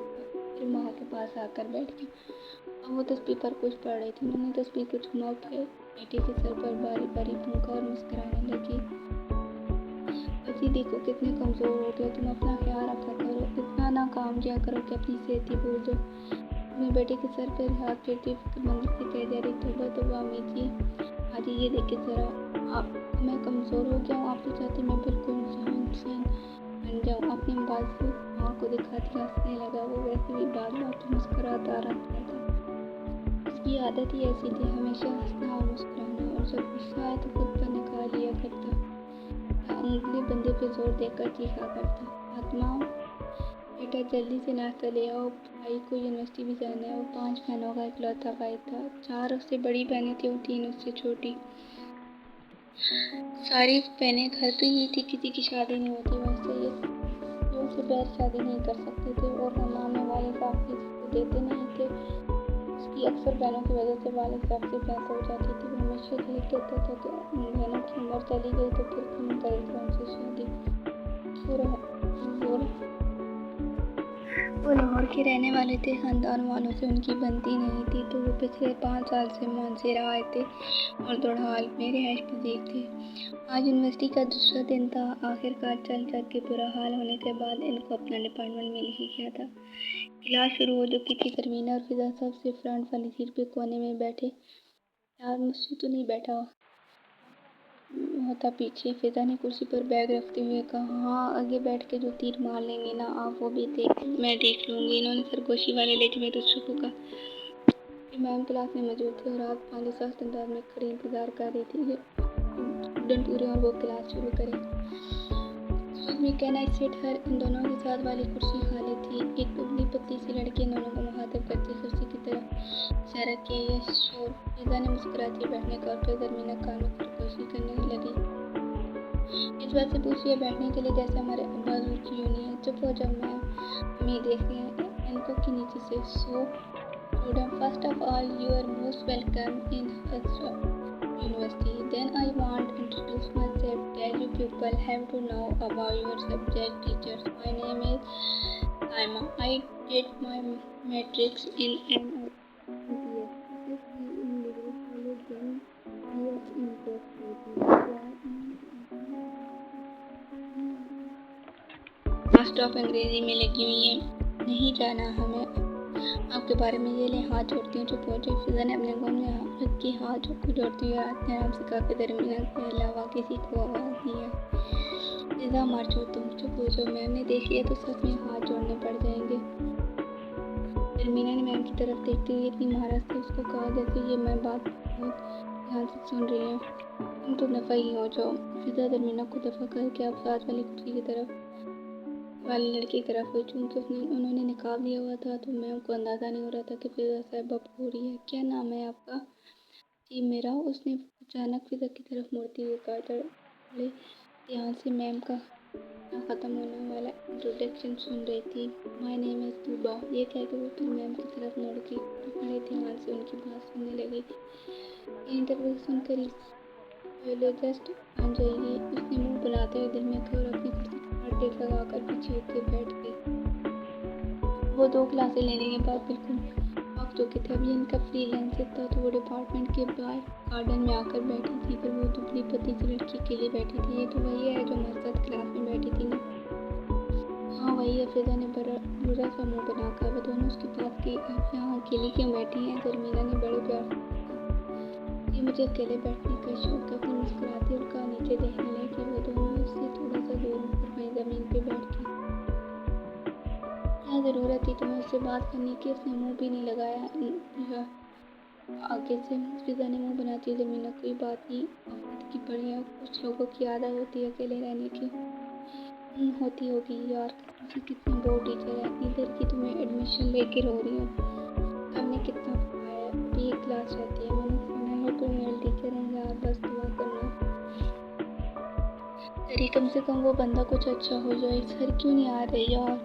Speaker 1: फिर माँ के पास आकर बैठ गया। अब वो तस्बीह पर कुछ पढ़ रही थी। उन्होंने तस्बीह को घुमा फिर बेटे के सर पर बारी बारी फूंका और मुस्कुराने लगी। बच्ची देखो कितने कमज़ोर हो गए। तुम अपना ख्याल रखा करो। इतना ना काम किया करो कि अपनी सेहत ही भूल जाओ। अपने बेटे के सर पर हाथ फेरती फिक्रमंदी से कह जा रही तौबा तौबा अम्मी जी। आज ये देखे ज़रा, आप मैं कमज़ोर हो गया हूँ। आप तो चाहती मैं बिल्कुल इंसान बन जाऊँ। अपनी बात से माँ को दिखाती हंसने लगा। वो वैसे भी बात बात मुस्कुराता रहता था। इसकी आदत ही ऐसी थी, हमेशा हंसना और मुस्कुराना। और जब गुस्सा आए तो खुद पर निकाल लिया करता या उंगली बंदे पे जोर देकर चीखा करता। फातिमा बेटा जल्दी से नाश्ता ले आओ, भाई को यूनिवर्सिटी भी जाना है। वो 5 बहनों का इकलौता भाई था। 4 उससे बड़ी बहनें थी और 3 उससे छोटी। सारी बहनें घर पे ही थी। किसी की शादी नहीं होती। वैसे ये उससे बगैर शादी नहीं कर सकते थे और मामले वाले साहब किसी देते नहीं थे। उसकी अक्सर बहनों की वजह से वाले साहब से बहस हो जाती थी। वो हमेशा यही कहता था कि बहनों की उम्र चली गई तो फिर कौन करेगा उनसे शादी। वो लाहौर के रहने वाले थे। खानदान वालों से उनकी बनती नहीं थी तो वो पिछले 5 साल से मानसेरा आए थे और दोड़हाल में रिहाइश पजीर थे। आज यूनिवर्सिटी का दूसरा दिन था। आखिरकार चल के बुरा हाल होने के बाद इनको अपना डिपार्टमेंट मिल ही गया था। क्लास शुरू हो चुकी थी। तरमीना और फिजा सबसे फ्रंट वाली सीट पे कोने में बैठे। यार मुझसे तो नहीं बैठा होता पीछे। फिजा ने कुर्सी पर बैग रखते हुए कहा। हाँ आगे बैठ के जो तीर मार लेंगे ना आप वो भी मैं देख लूँगी। इन्होंने सरगोशी वाले लहजे में दूसरों को कहा। मैम क्लास में मौजूद थे और आप वाले सख्त अंदाज में खड़ी इंतजार कर रही थी स्टूडेंट पूरे और वो क्लास शुरू करे। में कहना सेट हर इन दोनों के साथ वाली कुर्सी खाली थी। एक दुबली पतली सी लड़की इन दोनों को मुखातिब करती कुर्सी की तरफ इशारा किया। यह शोर। फिजा ने मुस्कुराती बैठने का और फिर दरमियाना कान में सरगोशी करने लगी। इस बात से पूछिए बैठने के लिए जैसे हमारे आवाज़ ऊंची होनी है। चुप हो जाओ मैम, हमें देख रहे हैं। इनको के नीचे से so student first of all you are most welcome in University. Then I want to introduce myself. Tell you people have to know about your subject teachers. My name is Saima. I did my matrix in MTS. Stop अंग्रेजी में लगी हुई है, नहीं जाना हमें आपके बारे में, ये ले हाथ जोड़ती हूँ चुप हो जाए। फिजा ने अपने गोद में हाथ रख के हाथ को जोड़ती हुई आते आराम से कहा कि दरमियान के अलावा किसी को आवाज़ नहीं है। फिजा मार जो तुम चुप हो जाओ, मैम ने देख लिया तो सच में हाथ जोड़ने पड़ जाएंगे। दरमिया ने मैम की तरफ देखते हुए इतनी महारत से उसको कहा जैसे ये मैं बात बहुत ध्यान से सुन रही हूँ। तुम तो दफ़ा ही हो जाओ। फिजा दरमिया को दफ़ा करके अब साथ वाली कुर्सी की तरफ वाले लड़के की तरफ हुई। चूँकि उन्होंने निकाब लिया हुआ था तो मैम को अंदाज़ा नहीं हो रहा था कि फिजा साहिबा हो रही है। क्या नाम है आपका? जी मेरा, उसने अचानक फिजा की तरफ मुड़ती हुई कहा। बड़े ध्यान से मैम का ख़त्म होने वाला इंट्रोडक्शन सुन रही थी। माय नेम इज़ तूबा, ये कह के वो फिर मैम की तरफ मुड़ के बड़े ध्यान से उनकी बात सुनने लगी। इंटरव्यू सुनकर ही जस्ट बन जाएगी, उसने मुंह बनाते हुए दिल में कहा और अपनी कुर्सी पर टेक लगाकर पीछे होकर बैठ गई। वो 2 क्लासें लेने के बाद बिल्कुल पक चुके थे। अभी इनका फ्री लंच था तो वो डिपार्टमेंट के बाहर गार्डन में आकर बैठी थी। फिर वो दुबली पतली सी लड़की अकेले बैठी थी। ये तो वही है जो हमारे साथ क्लास में बैठी थी ना? हाँ वही है, फिजा ने बुरा सा मुँह बनाकर। वो दोनों उसके पास गई। आप यहाँ अकेली क्यों बैठी हैं? दरमिया ने बड़े प्यार से ये मुझे अकेले बैठने का शौक है। फिर मुस्कुराती और कहा नीचे देखने लगी। वो दोनों उससे थोड़ा सा दूर होकर वहीं ज़मीन पे बैठ गई। क्या ज़रूरत थी तुम्हें उससे बात करने की? उसने मुंह भी नहीं लगाया आगे से। फिजा ने मुंह बनाती हुई ज़मीन कोई बात नहीं, वक्त की बढ़िया कुछ लोगों की आदत होती है अकेले रहने की। होती होगी यार, तुझे कितनी बोर्ड टीचर है, इधर की तुम्हें एडमिशन लेके रो रही हूँ। हमने कितना पढ़ाया है, अभी एक क्लास रहती है, मैंने सुना है तुम मेल टीचर हैं यार, बस दुआ करना तेरी, कम से कम वो बंदा कुछ अच्छा हो जाए। सर क्यों नहीं आ रहे यार?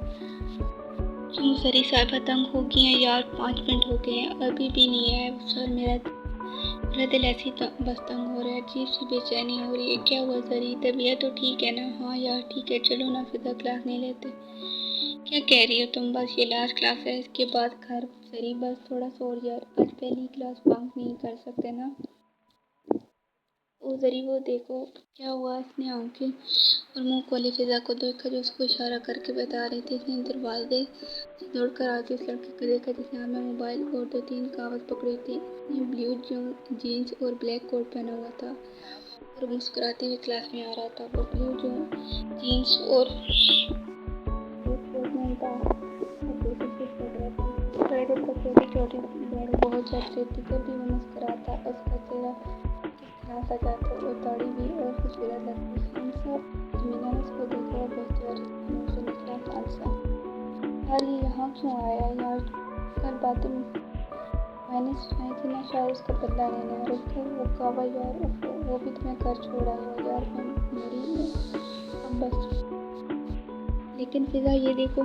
Speaker 1: क्यों सरी साहिबा तंग हो गई हैं यार, 5 मिनट हो गए हैं अभी भी नहीं आए सर। मेरा दिल ऐसी बस तंग हो रहा है, अजीब सी बेचैनी हो रही है। क्या हुआ सरी, तबीयत तो ठीक है ना? हाँ यार ठीक है, चलो ना फिजा क्लास नहीं लेते। क्या कह रही हो तुम? बस ये लास्ट क्लास है, इसके बाद घर सरी, बस थोड़ा सा और यार, आज पहली क्लास बंक नहीं कर सकते ना? ओ जरी वो देखो क्या हुआ। इसने आंखें और मुंह खोले फिजा को देखा जो उसको इशारा करके बता रही थी। इसने दरवाजे से दौड़ कर आके उस लड़के को देखा जिसने हाथ में मोबाइल और 2-3 कागज पकड़ी थी। उसने ब्लू जीन्स और ब्लैक कोट पहना हुआ था और मुस्कुराते हुए क्लास में आ रहा था। वो ब्लू जीन्स और ब्लैक कोट में था, छोटी बड़ी बहुत अच्छी थी। जब भी वो मुस्कुराता उसका चेहरा सा जाता और दाढ़ी भी और खूबसूरत लगती। हम सब मीना ने उसको देखा और बहुत और मुँह से निकला खालसा, यार ये यहाँ क्यों आया यार? कल बातें मैंने सुनाई थी ना, शायद उसका बदला लेना है। उसका वो कावा यार, वो भी तुम्हें घर छोड़ आई हो यार, मैं मरी अब बस। लेकिन फिजा ये देखो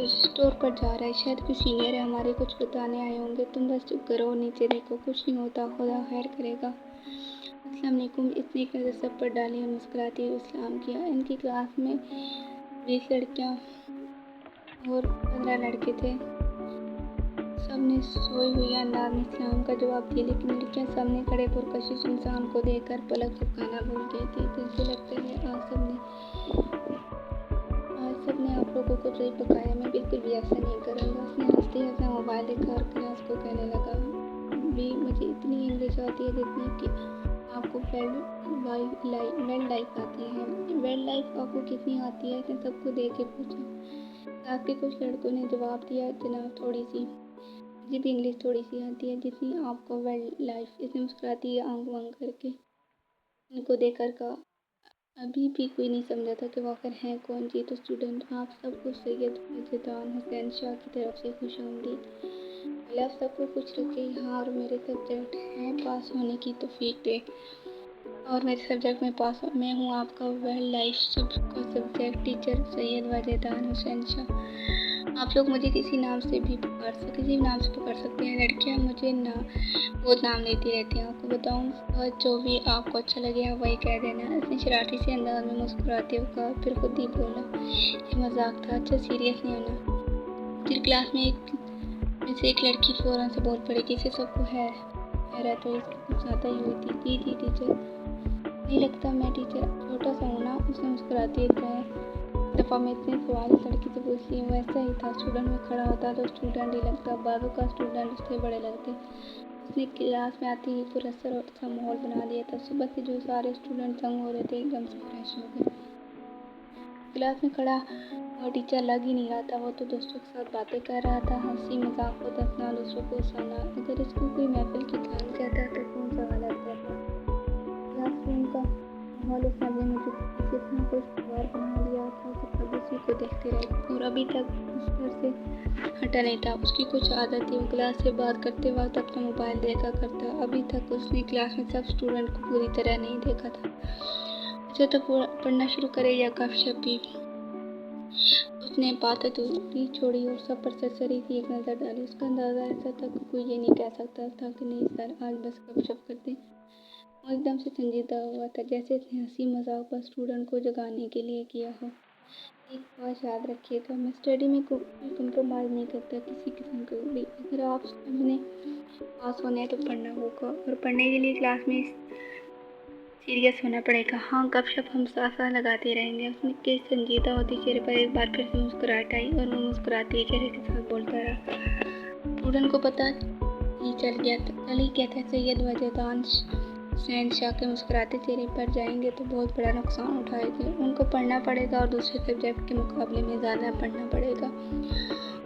Speaker 1: स्टोर पर जा रहा है, शायद कोई सीनियर है हमारे, कुछ बताने आए होंगे। तुम बस चुप करो, नीचे देखो, कुछ नहीं होता, खुदा खैर करेगा। अस्सलाम वालेकुम, इसने एक नज़र सब पर डाली और मुस्कुराती हुई सलाम किया। इनकी क्लास में 20 लड़कियां और 15 लड़के थे। सब ने सोई हुई अंदाज में सलाम का जवाब दिया, लेकिन लड़कियां सब ने खड़े पुरकशिश इंसान को देखकर पलक झपकाना भूल गई थी। मुझे लगता है आज सब ने आप लोगों को सही पकाया, मैं बिल्कुल भी ऐसा नहीं करूँगा। उसने हंसते हंसते मोबाइल देखकर क्लास को कहने लगा, भी मुझे इतनी इंग्लिश आती है जितनी कि आपको वेल लाइफ आती है। वेल लाइफ आपको कितनी आती है? इसने सबको देख के पूछा। क्लास के कुछ लड़कों ने जवाब दिया, जनाब थोड़ी सी, मुझे भी इंग्लिश थोड़ी सी आती है जितनी आपको वेल लाइफ। इसने मुस्कुराती है आंख बंद करके इनको देखकर कहा। अभी भी कोई नहीं समझा था कि वो आखिर हैं कौन। जी तो स्टूडेंट, आप सबको सैयद फैज़ान हुसैन शाह की तरफ से खुशामदीद। अल्लाह सबको कुछ रखे। हाँ, और मेरे सब्जेक्ट हैं पास होने की तौफीक दे। और मेरे सब्जेक्ट में पास हो, मैं हूँ आपका वाइल्ड लाइफ का सब्जेक्ट टीचर सैयद फैज़ान हुसैन शाह। आप लोग मुझे किसी नाम से भी किसी नाम से पुकार सकते हैं। लड़कियाँ मुझे बहुत नाम लेती रहती हैं। आपको बताऊँ, जो भी आपको अच्छा लगे आप वही कह देना। इसने शरारती से अंदाज में मुस्कुराते हुए कहा, फिर खुद ही बोला, ये मजाक था, अच्छा सीरियस नहीं होना। फिर क्लास में से एक लड़की फ़ौरन से बोल पड़ी, जिसे सबको हैरत हुई, कुछ ज़्यादा ही हुई थी। जी टीचर, नहीं लगता मैं टीचर छोटा सा हूँ ना? उसने मुस्कुराते हुए कहा। दफ़ा मैं इतने सवाल इस लड़की से पूछ ली। वैसा ही था, स्टूडेंट में खड़ा होता तो स्टूडेंट ही लगता, बाजू का स्टूडेंट उससे बड़े लगते। उसने क्लास में आते ही पूरा सर सा माहौल बना दिया था। सुबह से जो सारे स्टूडेंट तंग हो रहे थे एकदम से फ्रेश हो गए। क्लास में खड़ा और टीचर लग ही नहीं रहा था। वो तो दोस्तों के साथ बातें कर रहा था, हंसी मजाक को दसना, दूसरों को हंसाना। अगर इसको कोई महफिल की कहानी कहता तो कौन सा वाला कहता। क्लासरूम का माहौल उस कमरे में जो इतना कुछ परिवार बना लिया था कि सब उसी को देखते रहे। और अभी तक उस पर से हटा नहीं था। उसकी कुछ आदत थी, वो क्लास से बात करते वक्त अपना मोबाइल देखा करता। अभी तक उसने क्लास में सब स्टूडेंट को पूरी तरह नहीं देखा था। अच्छा तो पढ़ना शुरू करे या गपशप भी। उसने बातें तो छोड़ी और सब पर सरसरी की एक नज़र डाली। उसका अंदाज़ा ऐसा था कि कोई ये नहीं कह सकता था कि नहीं सर आज बस गपशप करते। वो एकदम से संजीदा हुआ था, जैसे इसने हंसी मजाक पर स्टूडेंट को जगाने के लिए किया हो। एक बात याद रखिएगा, मैं स्टडी में कोई कंप्रोमाइज़ नहीं करता किसी किस्म का भी। अगर आप अपने पास होने हैं तो पढ़ना होगा और पढ़ने के लिए क्लास में सीरियस होना पड़ेगा। हाँ गपशप हम साथ साथ लगाते रहेंगे। उसने के संजीदा होते चेहरे पर एक बार फिर से मुस्कुराहट आई और वो मुस्कुराते चेहरे के साथ बोलता रहा। स्टूडेंट को पता ही चल गया था सैयद वजदान शहनशाह के मुस्कुराते चेहरे पर जाएंगे तो बहुत बड़ा नुकसान उठाएंगे। उनको पढ़ना पड़ेगा और दूसरे सब्जेक्ट के मुकाबले में ज़्यादा पढ़ना पड़ेगा।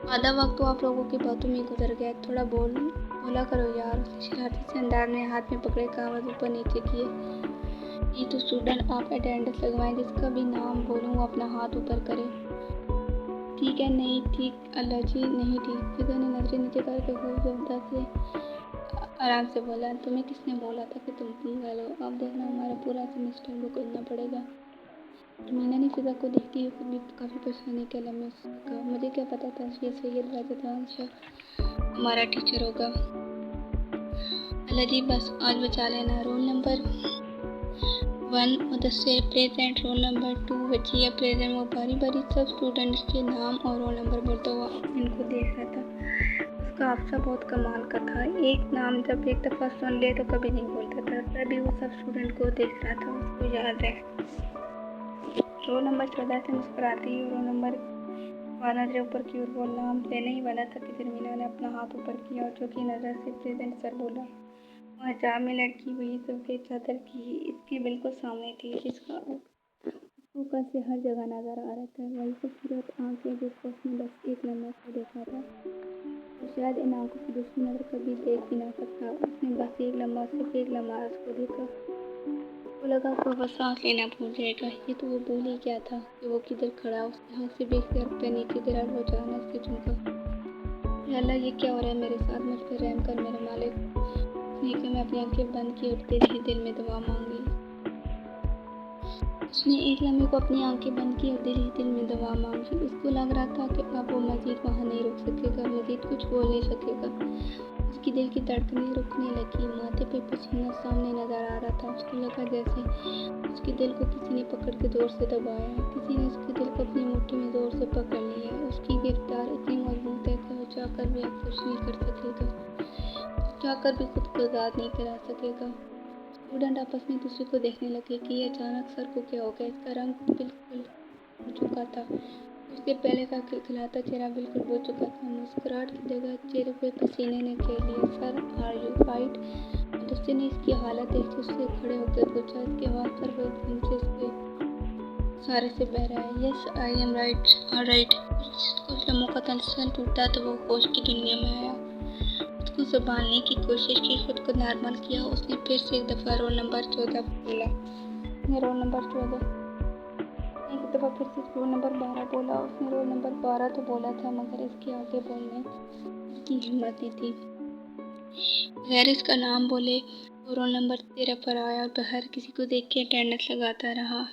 Speaker 1: आधा वक्त तो आप लोगों की बातों में गुजर गया, थोड़ा बोला करो यार। उसने शरारती से अंदाज में हाथ में पकड़े कागज ऊपर नीचे किए। ये तो स्टूडेंट आप अटेंडेंस लगवाएं, जिसका भी नाम बोलूँ वो अपना हाथ ऊपर करे। ठीक है, नहीं ठीक अल्लाह जी, नहीं ठीक। फिजा ने नजरें नीचे करके खूबसूरता से आराम से बोला, तुम्हें किसने बोला था कि तुम सिंगल हो? अब देखना हमारा पूरा सेमेस्टर भुगतना पड़ेगा। मीना ने फिजा को देखती हुई खुद भी काफ़ी परेशानी के लम्हे कहा, मुझे क्या पता था ये सैयद वजदान शाह हमारा टीचर होगा। अल्लाह जी बस आज बचा लेना। Roll number 1 Mudassir present, roll number 2 Wajiya present. वो बारी बारी सब स्टूडेंट्स के नाम और रोल नंबर बोलता हुआ इनको देख रहा था। उसका अफसा बहुत कमाल का था। एक नाम जब एक दफ़ा सुन ले तो कभी नहीं बोलता था। तभी वो सब स्टूडेंट को देख रहा था, उसको याद है। रोल नंबर 14 से मुस्कुराती ही रोल नंबर 12 ऊपर की ओर वो नाम लेने ही वाला था कि जर्मीना ने अपना हाथ ऊपर किया और चौकी नज़र से प्रेजेंट सर बोला। वह हिजाब में लटकी हुई सफ़ेद चादर की इसके बिल्कुल सामने थी, जिसका ऊपर से हर जगह नजर आ रहा था। वही खूबसूरत आंखें जिसको उसने बस एक लम्हा से देखा था और शायद इन आंखों की दूसरी नज़र कभी देख भी ना सकता। उसने बस एक लम्हा सिर्फ एक लम्हा उसको देखा। उसको लगा कि वह सांस लेना भूल जाएगा। ये तो वो भूल ही क्या था कि वो किधर खड़ा। उसके हाथ से बेख्तियार पे नीचे गिरा और अचानक से झुका। अल्लाह ये क्या हो रहा है मेरे साथ, मुझ पर रहम कर मेरे मालिक। उसने मैं अपनी आंखें बंद की उठते रही, दिल में दुआ मांगी। उसने एक लम्हे को अपनी आंखें बंद की और दिल में दुआ मांगी। उसको लग रहा था कि अब वो मजीद वहाँ नहीं रुक सकेगा, मजीद कुछ बोल नहीं सकेगा। उसकी दिल की धड़कनें रुकने लगी, माथे पे पसीना सामने नजर आ रहा था। उसको लगा जैसे उसके दिल को किसी ने पकड़ के जोर से दबाया है, किसी ने उसके दिल को अपनी मुट्ठी में जोर से पकड़ लिया है। उसकी गिरफ्तार इतनी मजबूत है कि वो चाहकर भी अब कुछ नहीं कर सकेगा, चाहकर भी खुद को आज़ाद नहीं करा सकेगा। स्टूडेंट आपस में दूसरे को देखने लगे कि ये अचानक सर को क्या हो गया। इसका रंग बिल्कुल उड़ चुका था, उसके पहले का खिलखिलाता चेहरा बिल्कुल बुझ चुका था। मुस्कुराहट की जगह चेहरे पे पसीने ने घेर लिया। Sir are you right? Mudassir ने इसकी हालत देखते उससे खड़े होकर पूछा। इसके आवाज़ पर वो एकदम से उसके सारे से बह रहा है। Yes I am right, all right. कुछ लम्हों का तसल्सल टूटा तो वो होश की दुनिया में आया। उसको संभालने की कोशिश की, खुद को नॉर्मल किया। उसने फिर से एक दफ़ा रोल नंबर 14 बोला। उसने रोल नंबर 14 एक दफ़ा फिर से रोल नंबर 12 बोला। उसने रोल नंबर 12 तो बोला था, मगर इसके आगे बोलने की हिम्मत नहीं थी। बगैर इसका नाम बोले वो रोल नंबर 13 पर आया और बाहर किसी को देख के अटेंडेंस लगाता रहा।